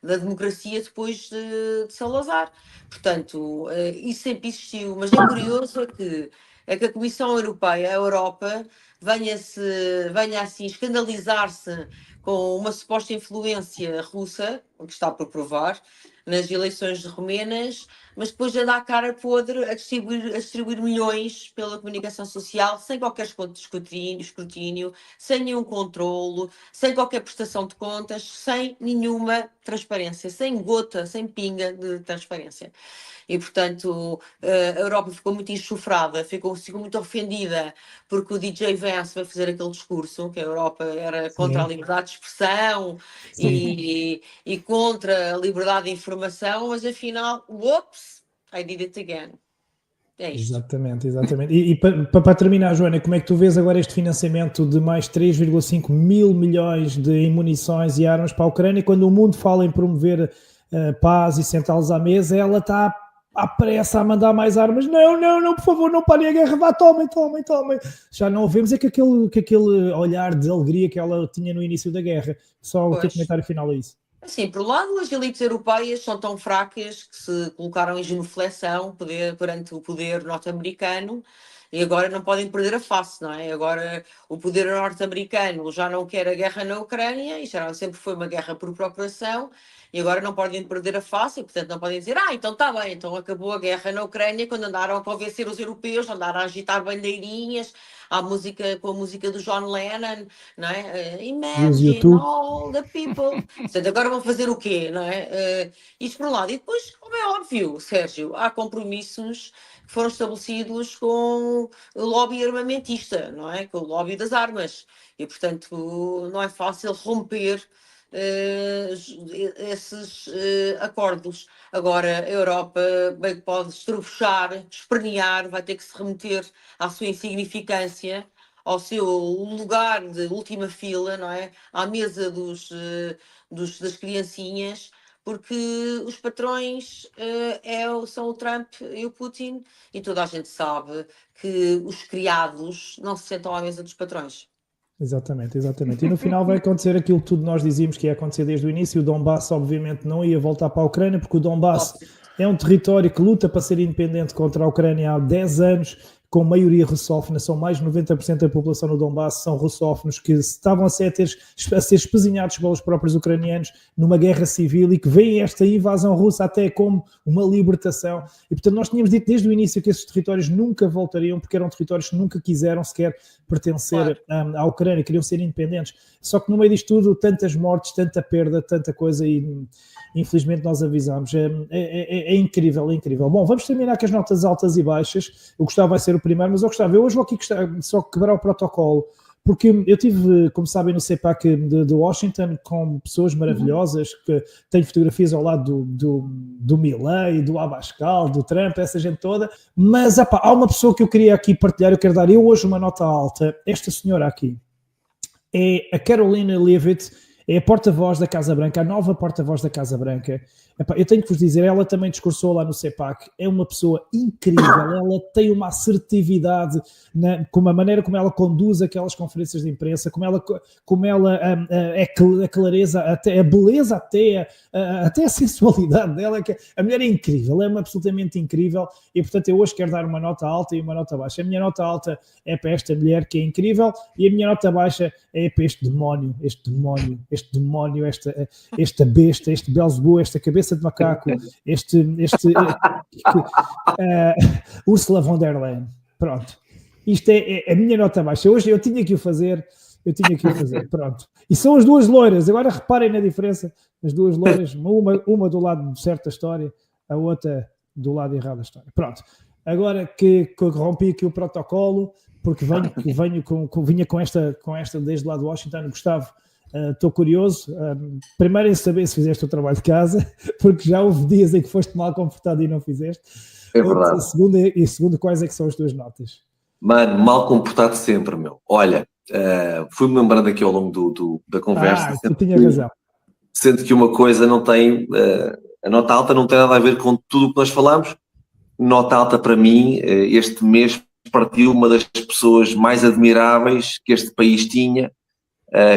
Speaker 2: da democracia depois de Salazar. Portanto, isso sempre existiu, mas é curioso que a Comissão Europeia, a Europa, venha assim escandalizar-se com uma suposta influência russa, o que está por provar, nas eleições romenas, mas depois anda à cara podre a distribuir milhões pela comunicação social, sem qualquer escrutínio, sem nenhum controlo, sem qualquer prestação de contas, sem nenhuma transparência, sem gota, sem pinga de transparência. E, portanto, a Europa ficou muito enxofrada, ficou muito ofendida porque o DJ Vance vai fazer aquele discurso que a Europa era contra a liberdade de expressão e contra a liberdade de informação, mas afinal, whoops, I did it again. É isto.
Speaker 1: Exatamente. E para terminar, Joana, como é que tu vês agora este financiamento de mais 3,5 mil milhões de munições e armas para a Ucrânia, quando o mundo fala em promover paz e sentá-los à mesa, ela está à pressa a mandar mais armas. Não, por favor, não parem a guerra, vá, tomem. Já não ouvemos que aquele olhar de alegria que ela tinha no início da guerra. Só o teu comentário final a isso.
Speaker 2: Assim, por um lado, as elites europeias são tão fracas que se colocaram em genuflexão perante o poder norte-americano e agora não podem perder a face, não é? Agora o poder norte-americano já não quer a guerra na Ucrânia, isto sempre foi uma guerra por procuração, e agora não podem perder a face, e portanto não podem dizer, então está bem, então acabou a guerra na Ucrânia, quando andaram a convencer os europeus, andaram a agitar bandeirinhas, com a música do John Lennon, não é? Imagine all the people. Portanto, agora vão fazer o quê, não é? Isto por um lado. E depois, como é óbvio, Sérgio, há compromissos que foram estabelecidos com o lobby armamentista, não é? Com o lobby das armas. E, portanto, não é fácil romper esses acordos. Agora a Europa bem que pode estrufuchar, espernear, vai ter que se remeter à sua insignificância, ao seu lugar de última fila, não é? À mesa das criancinhas, porque os patrões são o Trump e o Putin, e toda a gente sabe que os criados não se sentam à mesa dos patrões.
Speaker 1: Exatamente. E no final vai acontecer aquilo que tudo nós dizíamos que ia acontecer desde o início. O Donbass obviamente não ia voltar para a Ucrânia, porque o Donbass é um território que luta para ser independente contra a Ucrânia há 10 anos, com maioria russófona. São mais de 90% da população no Donbass são russófonos, que estavam a ser espezinhados pelos próprios ucranianos numa guerra civil e que veem esta invasão russa até como uma libertação. E portanto nós tínhamos dito desde o início que esses territórios nunca voltariam, porque eram territórios que nunca quiseram sequer pertencer à Ucrânia, queriam ser independentes. Só que no meio disto tudo, tantas mortes, tanta perda, tanta coisa, e infelizmente nós avisámos. É incrível, é incrível. Bom, vamos terminar com as notas altas e baixas. O Gustavo vai ser o primeiro, mas eu hoje vou aqui só quebrar o protocolo, porque eu tive, como sabem, no CEPAC de Washington, com pessoas maravilhosas, que têm fotografias ao lado do Milei, do Abascal, do Trump, essa gente toda, mas há uma pessoa que eu queria aqui partilhar, eu quero dar hoje uma nota alta. Esta senhora aqui é a Karoline Leavitt, é a porta-voz da Casa Branca, a nova porta-voz da Casa Branca. Eu tenho que vos dizer, ela também discursou lá no CEPAC, é uma pessoa incrível, ela tem uma assertividade com a maneira como ela conduz aquelas conferências de imprensa, como ela a clareza, até a beleza, até a sensualidade dela, que a mulher é incrível, é absolutamente incrível, e portanto eu hoje quero dar uma nota alta e uma nota baixa. A minha nota alta é para esta mulher que é incrível, e a minha nota baixa é para este demónio, esta besta, este Belzebu, esta cabeça de macaco, Ursula von der Leyen. Pronto. Isto é a minha nota baixa. Hoje eu tinha que o fazer, pronto. E são as duas loiras, agora reparem na diferença, as duas loiras, uma do lado certo da história, a outra do lado errado da história. Pronto. Agora que rompi aqui o protocolo, porque vinha com esta desde lá de Washington, Gustavo, Estou curioso, primeiro em saber se fizeste o trabalho de casa, porque já houve dias em que foste mal comportado e não fizeste.
Speaker 3: É verdade.
Speaker 1: Segundo, quais é que são as tuas notas?
Speaker 3: Mano, mal comportado sempre, meu. Olha, fui-me lembrando aqui ao longo da conversa.
Speaker 1: Tu tinha razão.
Speaker 3: Sendo que uma coisa não tem... a nota alta não tem nada a ver com tudo o que nós falamos. Nota alta para mim, este mês partiu uma das pessoas mais admiráveis que este país tinha,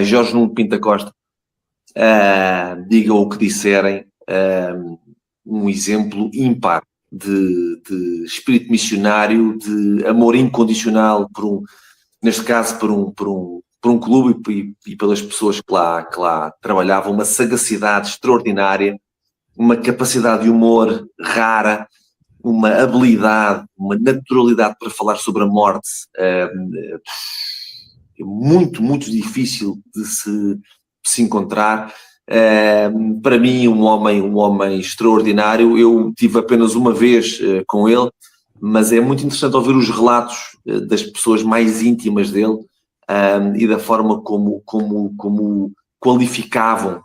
Speaker 3: Jorge Nuno Pinto da Costa. Digam o que disserem, um exemplo ímpar de espírito missionário, de amor incondicional neste caso por um clube e pelas pessoas que lá trabalhavam, uma sagacidade extraordinária, uma capacidade de humor rara, uma habilidade, uma naturalidade para falar sobre a morte, muito, muito difícil de se encontrar. Para mim, um homem extraordinário. Eu tive apenas uma vez com ele, mas é muito interessante ouvir os relatos das pessoas mais íntimas dele e da forma como qualificavam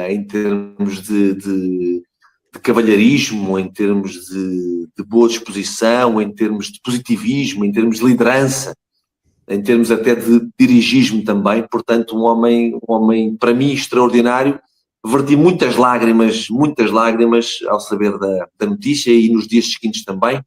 Speaker 3: em termos de cavalheirismo, em termos de boa disposição, em termos de positivismo, em termos de liderança, em termos até de dirigismo também. Portanto, um homem para mim extraordinário. Verti muitas lágrimas ao saber da notícia e nos dias seguintes também.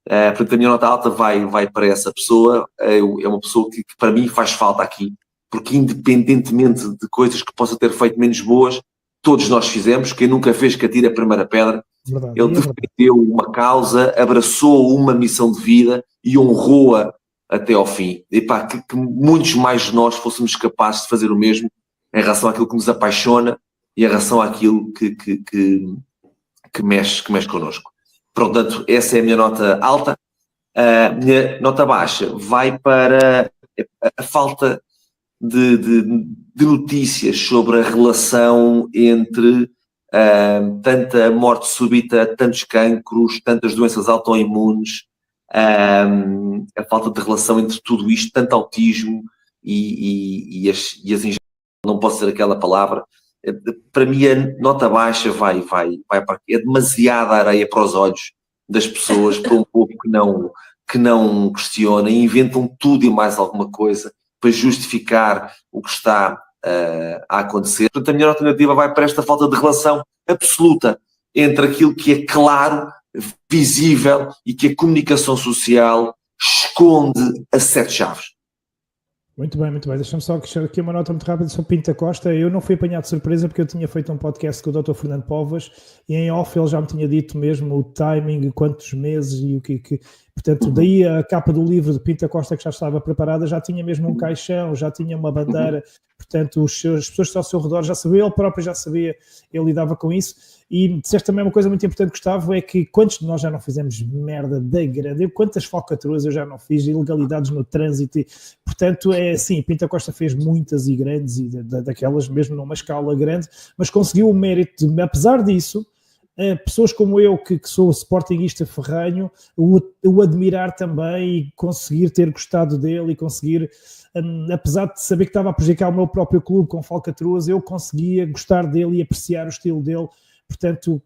Speaker 3: Portanto, a minha nota alta vai para essa pessoa. É uma pessoa que para mim faz falta aqui, porque independentemente de coisas que possa ter feito menos boas, todos nós fizemos. Quem nunca fez que atire a primeira pedra.
Speaker 1: Verdade,
Speaker 3: ele defendeu uma causa, abraçou uma missão de vida e honrou-a até ao fim. E pá, que muitos mais de nós fôssemos capazes de fazer o mesmo em relação àquilo que nos apaixona e em relação àquilo que mexe connosco. Portanto, essa é a minha nota alta. A minha nota baixa vai para a falta de notícias sobre a relação entre tanta morte súbita, tantos cancros, tantas doenças autoimunes, a falta de relação entre tudo isto, tanto autismo e as injeções, não posso dizer aquela palavra. Para mim a nota baixa vai para aqui. É demasiada areia para os olhos das pessoas, para um povo que não questiona e inventam tudo e mais alguma coisa para justificar o que está a acontecer. Portanto, a minha nota negativa vai para esta falta de relação absoluta entre aquilo que é claro, visível e que a comunicação social esconde a sete chaves.
Speaker 1: Muito bem, muito bem. Deixa-me só deixar aqui uma nota muito rápida sobre Pinto da Costa. Eu não fui apanhado de surpresa porque eu tinha feito um podcast com o Dr. Fernando Povas e em off ele já me tinha dito mesmo o timing, quantos meses e o que... Portanto, daí a capa do livro de Pinto da Costa que já estava preparada, já tinha mesmo um caixão, já tinha uma bandeira. Portanto, as pessoas que estão ao seu redor já sabiam, ele próprio já sabia, ele lidava com isso. E disseste também uma coisa muito importante, Gustavo, é que quantos de nós já não fizemos merda da grande? Quantas falcatruas eu já não fiz, ilegalidades no trânsito? Portanto, é assim, Pinto da Costa fez muitas e grandes, e daquelas mesmo numa escala grande, mas conseguiu o mérito de, apesar disso, pessoas como eu, que sou sportinguista ferrenho, o admirar também e conseguir ter gostado dele e conseguir, apesar de saber que estava a prejudicar o meu próprio clube com falcatruas, eu conseguia gostar dele e apreciar o estilo dele. Portanto,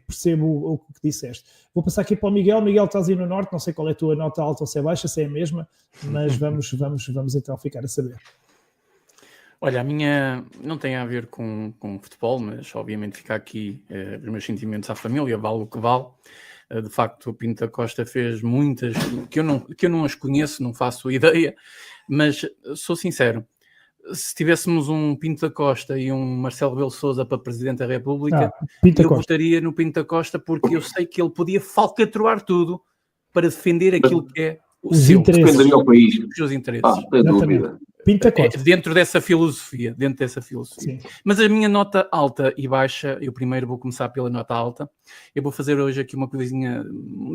Speaker 1: percebo o que disseste. Vou passar aqui para o Miguel. Miguel, estás aí no Norte, não sei qual é a tua nota alta ou se é baixa, se é a mesma, mas vamos então ficar a saber.
Speaker 4: Olha, a minha não tem a ver com futebol, mas obviamente fica aqui os meus sentimentos à família, vale o que vale. De facto, o Pinto da Costa fez muitas, que eu não as conheço, não faço ideia, mas sou sincero, se tivéssemos um Pinto da Costa e um Marcelo Rebelo de Sousa para Presidente da República, eu votaria no Pinto da Costa porque eu sei que ele podia falcatruar tudo para defender aquilo que é os seus interesses. Dentro dessa filosofia. Sim. Mas a minha nota alta e baixa, eu primeiro vou começar pela nota alta. Eu vou fazer hoje aqui uma coisinha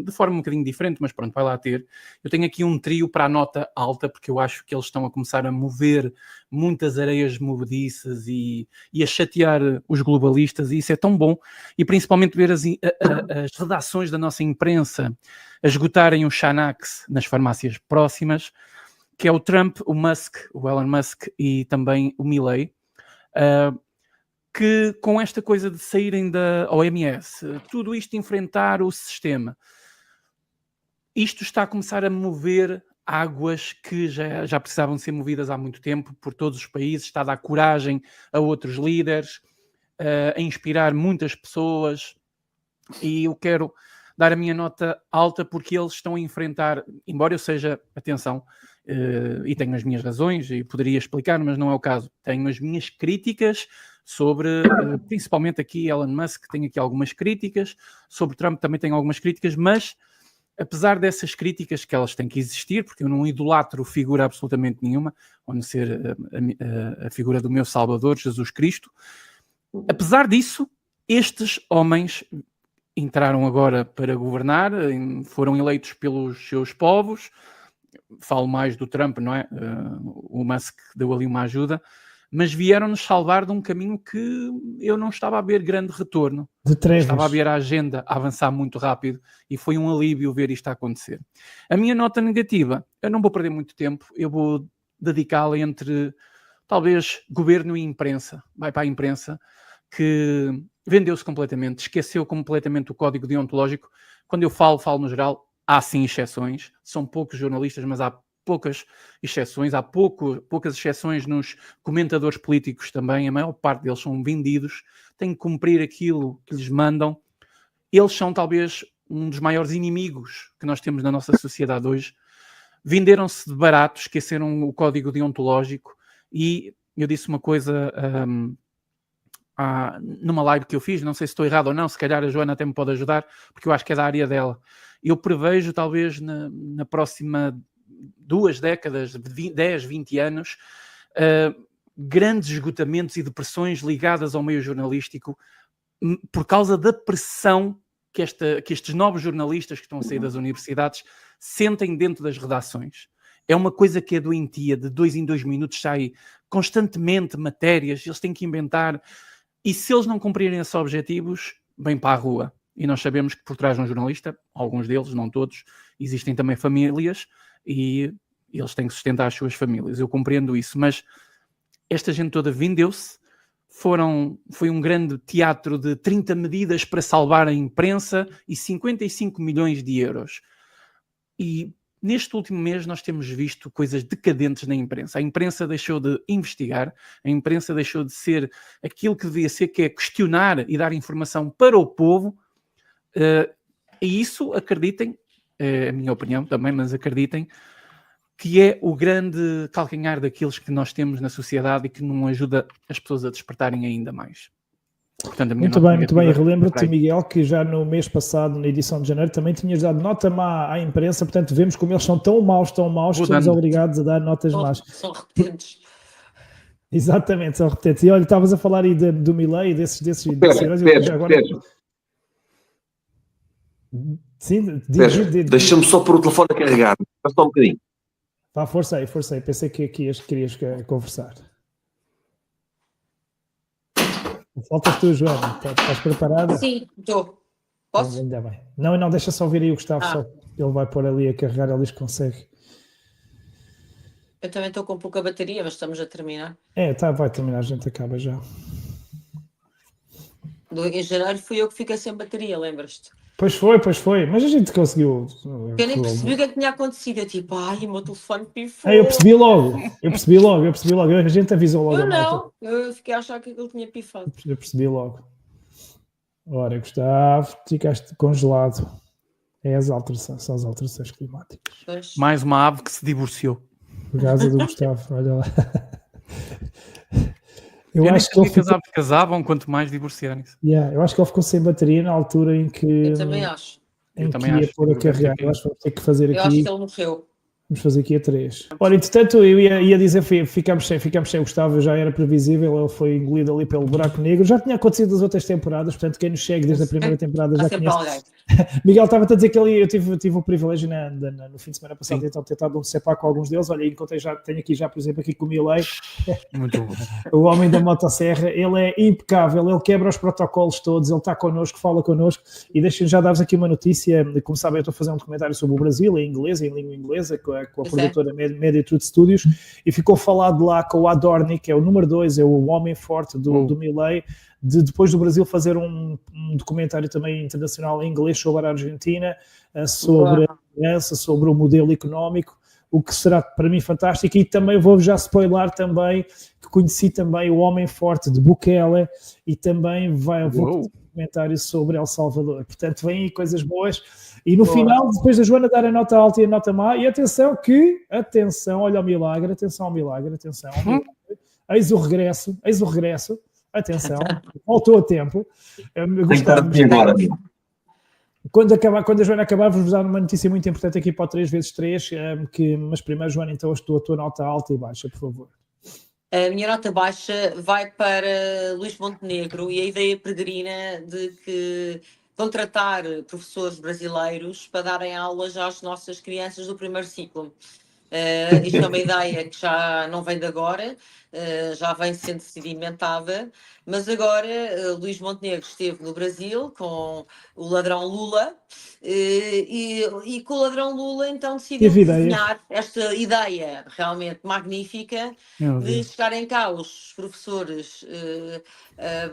Speaker 4: de forma um bocadinho diferente, mas pronto, vai lá ter. Eu tenho aqui um trio para a nota alta, porque eu acho que eles estão a começar a mover muitas areias movediças e a chatear os globalistas, e isso é tão bom. E principalmente ver as redações da nossa imprensa a esgotarem o Xanax nas farmácias próximas, que é o Trump, o Musk, o Elon Musk e também o Milley. que com esta coisa de saírem da OMS, tudo isto enfrentar o sistema, isto está a começar a mover águas que já precisavam ser movidas há muito tempo por todos os países, está a dar coragem a outros líderes, a inspirar muitas pessoas, e eu quero dar a minha nota alta porque eles estão a enfrentar, embora eu seja, atenção, e tenho as minhas razões e poderia explicar, mas não é o caso, tenho as minhas críticas sobre, principalmente aqui Elon Musk, tenho aqui algumas críticas, sobre Trump também tenho algumas críticas, mas apesar dessas críticas, que elas têm que existir, porque eu não idolatro figura absolutamente nenhuma, a não ser a figura do meu Salvador, Jesus Cristo, apesar disso, estes homens entraram agora para governar, foram eleitos pelos seus povos, falo mais do Trump, não é? O Musk deu ali uma ajuda, mas vieram-nos salvar de um caminho que eu não estava a ver grande retorno. Estava a ver a agenda a avançar muito rápido e foi um alívio ver isto a acontecer. A minha nota negativa, eu não vou perder muito tempo, eu vou dedicá-la entre, talvez, governo e imprensa. Vai para a imprensa, que vendeu-se completamente, esqueceu completamente o código deontológico. Quando eu falo no geral, há sim exceções, são poucos jornalistas, mas há poucas exceções, há poucas exceções nos comentadores políticos também, a maior parte deles são vendidos, têm que cumprir aquilo que lhes mandam. Eles são talvez um dos maiores inimigos que nós temos na nossa sociedade hoje. Venderam-se de barato, esqueceram o código deontológico, e eu disse uma coisa numa live que eu fiz, não sei se estou errado ou não, se calhar a Joana até me pode ajudar, porque eu acho que é da área dela. Eu prevejo talvez na próxima 2 décadas, 10, 20 anos, grandes esgotamentos e depressões ligadas ao meio jornalístico por causa da pressão que estes novos jornalistas que estão a sair das universidades sentem dentro das redações. É uma coisa que é doentia, de 2 em 2 minutos sai constantemente matérias, eles têm que inventar, e se eles não cumprirem esses objetivos, vêm para a rua. E nós sabemos que por trás de um jornalista, alguns deles, não todos, existem também famílias, e eles têm que sustentar as suas famílias. Eu compreendo isso, mas esta gente toda vendeu-se, foi um grande teatro de 30 medidas para salvar a imprensa e 55 milhões de euros. E neste último mês nós temos visto coisas decadentes na imprensa. A imprensa deixou de investigar, a imprensa deixou de ser aquilo que devia ser, que é questionar e dar informação para o povo, e isso, acreditem, é a minha opinião também, mas acreditem que é o grande calcanhar daqueles que nós temos na sociedade e que não ajuda as pessoas a despertarem ainda mais. Portanto, a minha
Speaker 1: muito bem. Relembro-te, Miguel, que já no mês passado, na edição de janeiro, também tinhas dado nota má à imprensa, portanto vemos como eles são tão maus, que somos obrigados a dar notas más.
Speaker 2: São repetentes.
Speaker 1: Exatamente, são repetentes. E olha, estavas a falar aí do Milei, desses heróis. Sim,
Speaker 3: deixa-me só pôr o telefone a carregar. Só um bocadinho.
Speaker 1: Tá, força aí. Pensei que querias conversar. Faltas tu, Joana. Estás preparada?
Speaker 2: Sim, estou. Posso?
Speaker 1: Ainda bem. Não, deixa só ouvir aí o Gustavo. Só, ele vai pôr ali a carregar, ele diz que consegue.
Speaker 2: Eu também estou com pouca bateria, mas estamos a terminar.
Speaker 1: Vai terminar, a gente acaba já.
Speaker 2: Em janeiro fui eu que fiquei sem bateria, lembras-te?
Speaker 1: Pois foi, mas a gente conseguiu.
Speaker 2: Eu nem percebi o que é que tinha acontecido. Eu tipo, o meu telefone pifou.
Speaker 1: Eu percebi logo. A gente avisou logo.
Speaker 2: Eu não, eu fiquei a achar que aquilo tinha pifado.
Speaker 1: Eu percebi logo. Ora, Gustavo, ficaste congelado. São as alterações climáticas.
Speaker 4: Pois. Mais uma ave que se divorciou.
Speaker 1: Por causa do Gustavo, olha lá.
Speaker 4: Eu acho que as aves casavam, quanto mais divorciarem-se.
Speaker 1: Eu acho que ele ficou sem bateria na altura em que.
Speaker 2: Eu também acho.
Speaker 1: Em que ia pôr a carregar. Eu acho que vamos ter que fazer aqui.
Speaker 2: Eu acho que ele morreu.
Speaker 1: Vamos fazer aqui a 3. Olha, entretanto, eu ia dizer, ficámos sem o Gustavo, já era previsível, ele foi engolido ali pelo buraco negro. Já tinha acontecido nas outras temporadas, portanto, quem nos segue desde a primeira temporada já conhece. Miguel, estava-te a dizer que ali eu tive o privilégio no fim de semana passado de tentar um separ com alguns deles. Olha, tenho aqui já, por exemplo, aqui com o Milei.
Speaker 4: Muito bom.
Speaker 1: O homem da motosserra, ele é impecável, ele quebra os protocolos todos, ele está connosco, fala connosco. E deixa-me já dar-vos aqui uma notícia. Como sabem, eu estou a fazer um documentário sobre o Brasil, em inglês, em língua inglesa, com com a produtora Media Truth Studios, e ficou falado lá com o Adorni, que é o número 2, é o homem forte do Milei, depois do Brasil fazer um documentário também internacional em inglês sobre a Argentina, sobre a segurança, sobre o modelo económico, o que será para mim fantástico. E também vou já spoiler também, que conheci também o homem forte de Bukele, e também vou fazer um comentário sobre El Salvador. Portanto, vêm aí coisas boas. E no final, depois da Joana dar a nota alta e a nota má, e atenção, olha o milagre, atenção ao milagre. Eis o regresso, atenção, voltou a tempo. Quando a Joana acabar, vou-vos dar uma notícia muito importante aqui para o 3x3, mas primeiro, Joana, então a tua nota alta e baixa, por favor.
Speaker 2: A minha nota baixa vai para Luís Montenegro e a ideia peregrina de que contratar professores brasileiros para darem aulas às nossas crianças do primeiro ciclo. Isto é uma ideia que já não vem de agora, já vem sendo sedimentada, mas agora Luís Montenegro esteve no Brasil com o ladrão Lula e com o ladrão Lula então decidiu desenhar esta ideia realmente magnífica de chegarem cá os professores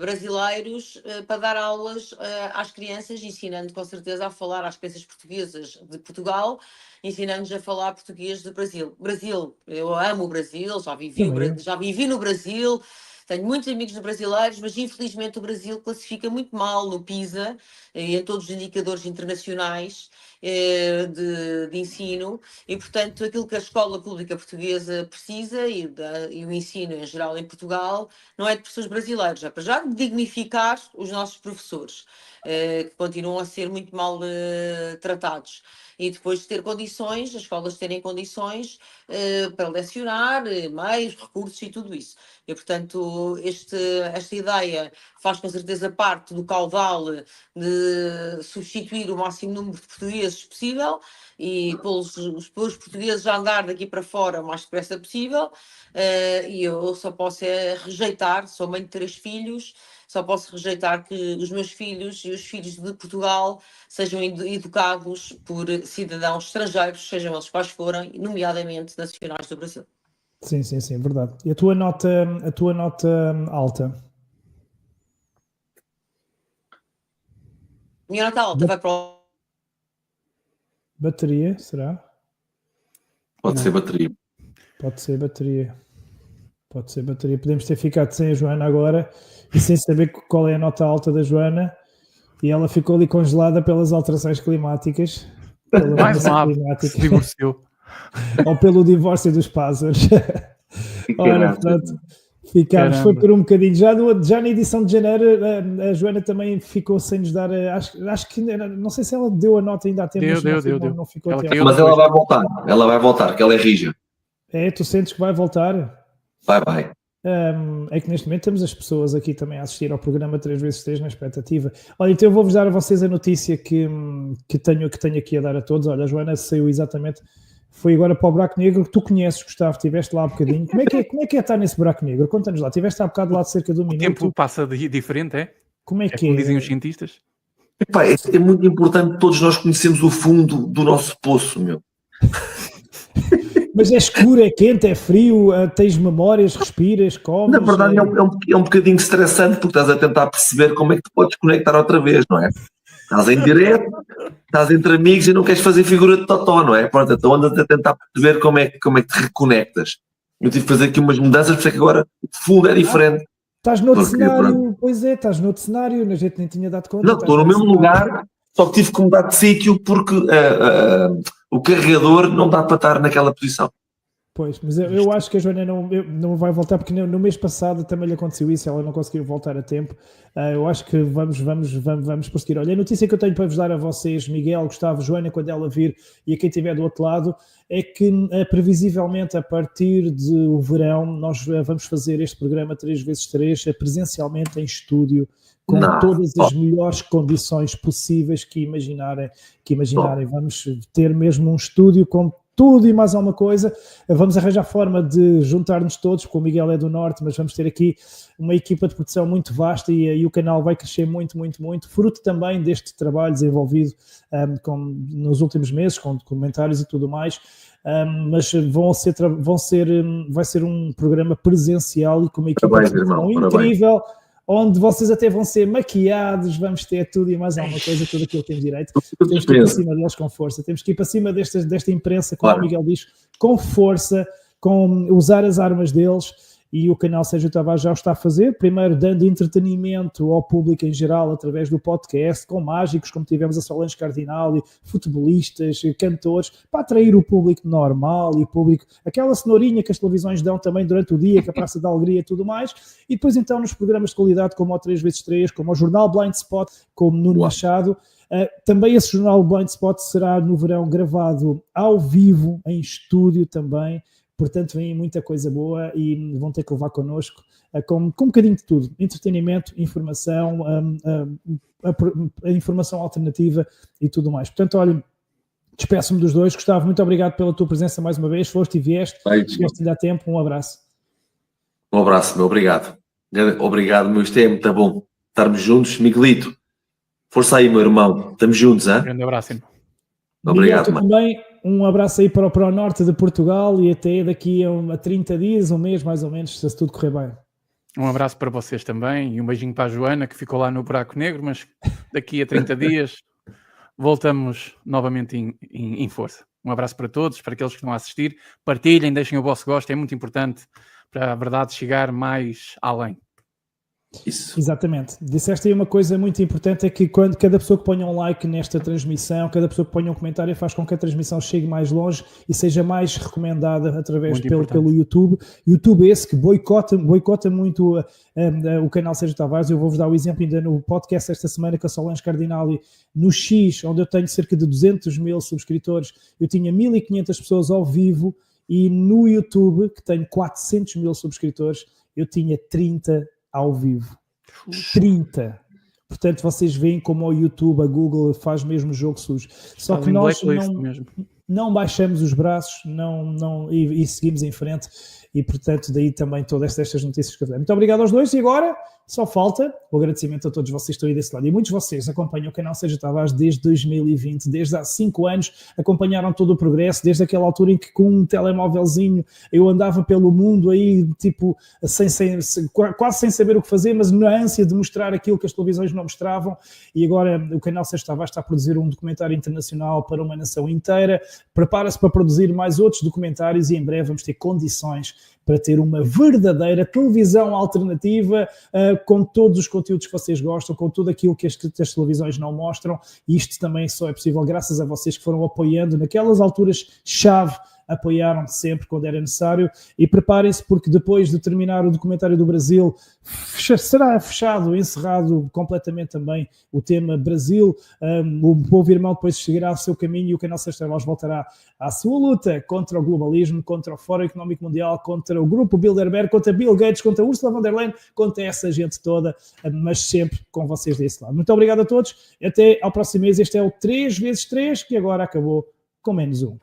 Speaker 2: brasileiros para dar aulas às crianças, ensinando com certeza a falar às crianças portuguesas de Portugal, ensinando-nos a falar português do Brasil. Eu amo o Brasil, já vivi no Brasil, tenho muitos amigos brasileiros, mas infelizmente o Brasil classifica muito mal no PISA e em todos os indicadores internacionais de ensino, e portanto aquilo que a escola pública portuguesa precisa e o ensino em geral em Portugal não é de professores brasileiros, é para já dignificar os nossos professores, que continuam a ser muito mal tratados. E depois de ter condições, as escolas terem condições para lecionar, meios, recursos e tudo isso. E, portanto, esta ideia faz com certeza parte do caudal de substituir o máximo número de portugueses possível e pôr-os portugueses a andar daqui para fora o mais depressa possível. E eu só posso rejeitar, sou mãe de 3 filhos, só posso rejeitar que os meus filhos e os filhos de Portugal sejam educados por cidadãos estrangeiros, sejam eles quais forem, nomeadamente nacionais do Brasil.
Speaker 1: Sim, verdade. E a tua nota alta?
Speaker 2: Minha nota alta vai para o...
Speaker 1: Bateria, será?
Speaker 3: Pode ser bateria. Podemos ter ficado sem a Joana agora e sem saber qual é a nota alta da Joana, e ela ficou ali congelada pelas alterações climáticas.
Speaker 4: Mais uma ave se divorciou.
Speaker 1: Ou pelo divórcio dos pássaros. Ora, portanto, ficámos. Foi por um bocadinho. Já na edição de janeiro, a Joana também ficou sem nos dar. Acho que não sei se ela deu a nota ainda há tempo.
Speaker 4: Deu.
Speaker 1: Não ficou
Speaker 3: mas ela vai voltar, que ela é rija.
Speaker 1: Tu sentes que vai voltar?
Speaker 3: Vai.
Speaker 1: É que neste momento temos as pessoas aqui também a assistir ao programa 3x3 na expectativa. Olha, então eu vou-vos dar a vocês a notícia que tenho aqui a dar a todos. Olha, a Joana saiu exatamente, foi agora para o buraco negro que tu conheces, Gustavo, estiveste lá há um bocadinho. Como é que é estar nesse buraco negro? Conta-nos lá, estiveste há bocado lá de cerca de um minuto.
Speaker 4: O tempo passa diferente, é?
Speaker 1: Como é que
Speaker 4: como dizem os cientistas?
Speaker 3: Epá, é muito importante todos nós conhecermos o fundo do nosso poço, meu.
Speaker 1: Mas é escuro, é quente, é frio, tens memórias, respiras, comes...
Speaker 3: Na verdade é um bocadinho estressante, porque estás a tentar perceber como é que te podes conectar outra vez, não é? Estás em direto, estás entre amigos e não queres fazer figura de totó, não é? Pronto, então andas a tentar perceber como é que te reconectas. Eu tive que fazer aqui umas mudanças, porque agora o fundo é diferente.
Speaker 1: Estás noutro cenário, pois é, estás noutro cenário, a gente nem tinha dado conta.
Speaker 3: Não, estou no mesmo lugar, só que tive que mudar de sítio porque o carregador não dá para estar naquela posição.
Speaker 1: Pois, mas eu acho que a Joana não vai voltar, porque no mês passado também lhe aconteceu isso, ela não conseguiu voltar a tempo. Eu acho que vamos prosseguir. Olha, a notícia que eu tenho para vos dar a vocês, Miguel, Gustavo, Joana, quando ela vir, e a quem estiver do outro lado, é que previsivelmente a partir do verão nós vamos fazer este programa 3x3 presencialmente em estúdio, com todas as melhores condições possíveis que imaginarem. Vamos ter mesmo um estúdio com tudo e mais alguma coisa. Vamos arranjar forma de juntar-nos todos, porque o Miguel é do Norte, mas vamos ter aqui uma equipa de produção muito vasta e o canal vai crescer muito, muito, muito, fruto também deste trabalho desenvolvido nos últimos meses, com comentários e tudo mais. Mas vai ser um programa presencial e com uma equipa de produção incrível, onde vocês até vão ser maquiados, vamos ter tudo e mais alguma coisa, tudo aquilo que temos direito. Temos que ir para cima deles com força, temos que ir para cima desta imprensa, como o Miguel diz, com força, com usar as armas deles, e o canal Sérgio Tavares já o está a fazer, primeiro dando entretenimento ao público em geral através do podcast, com mágicos, como tivemos a Solange Cardinali, futebolistas, cantores, para atrair o público normal e público, aquela cenourinha que as televisões dão também durante o dia, que a Praça da Alegria e tudo mais, e depois então nos programas de qualidade como o 3x3, como o Jornal Blind Spot, como Nuno Machado. Também esse Jornal Blind Spot será no verão gravado ao vivo, em estúdio também. Portanto, vem muita coisa boa e vão ter que levar connosco com um bocadinho de tudo. Entretenimento, informação, a informação alternativa e tudo mais. Portanto, olha, despeço-me dos dois. Gustavo, muito obrigado pela tua presença mais uma vez. Foste e vieste. Chegaste-lhe a tempo. Um abraço.
Speaker 3: Um abraço, meu. Obrigado. Obrigado, meu. Isto é muito bom. Estarmos juntos. Miguelito, força aí, meu irmão. Estamos juntos, hein?
Speaker 4: Um grande abraço.
Speaker 3: Obrigado,
Speaker 1: Miguel, também um abraço aí para o norte de Portugal e até daqui a 30 dias, um mês mais ou menos, se tudo correr bem.
Speaker 4: Um abraço para vocês também e um beijinho para a Joana, que ficou lá no Buraco Negro, mas daqui a 30 dias voltamos novamente em força. Um abraço para todos, para aqueles que estão a assistir. Partilhem, deixem o vosso gosto, é muito importante para a verdade chegar mais além.
Speaker 3: Isso.
Speaker 1: Exatamente. Disseste aí uma coisa muito importante, é que quando cada pessoa que ponha um like nesta transmissão, cada pessoa que ponha um comentário faz com que a transmissão chegue mais longe e seja mais recomendada através pelo YouTube. YouTube esse que boicota muito o canal Sérgio Tavares. Eu vou-vos dar o exemplo ainda no podcast esta semana com a Solange Cardinali no X, onde eu tenho cerca de 200 mil subscritores. Eu tinha 1.500 pessoas ao vivo e no YouTube, que tenho 400 mil subscritores, eu tinha 30 ao vivo. 30. Portanto, vocês veem como o YouTube, a Google faz mesmo jogo sujo. Só que nós não baixamos os braços e seguimos em frente. E, portanto, daí também todas estas notícias que eu dei. Muito obrigado aos dois. E agora, só falta o agradecimento a todos vocês que estão aí desse lado. E muitos de vocês acompanham o canal Sérgio Tavares desde 2020, desde há 5 anos, acompanharam todo o progresso, desde aquela altura em que com um telemóvelzinho eu andava pelo mundo aí, tipo, quase sem saber o que fazer, mas na ânsia de mostrar aquilo que as televisões não mostravam. E agora o canal Sérgio Tavares está a produzir um documentário internacional para uma nação inteira, prepara-se para produzir mais outros documentários e em breve vamos ter condições para ter uma verdadeira televisão alternativa com todos os conteúdos que vocês gostam, com tudo aquilo que as televisões não mostram, e isto também só é possível graças a vocês que foram apoiando naquelas alturas-chave, apoiaram sempre quando era necessário, e preparem-se porque depois de terminar o documentário do Brasil será encerrado completamente também o tema Brasil. O povo irmão depois seguirá o seu caminho e o canal Sérgio Tavares voltará à sua luta contra o globalismo, contra o Fórum Económico Mundial, contra o Grupo Bilderberg, contra Bill Gates, contra Ursula von der Leyen, contra essa gente toda, mas sempre com vocês desse lado. Muito obrigado a todos, até ao próximo mês. Este é o 3x3 que agora acabou com -1.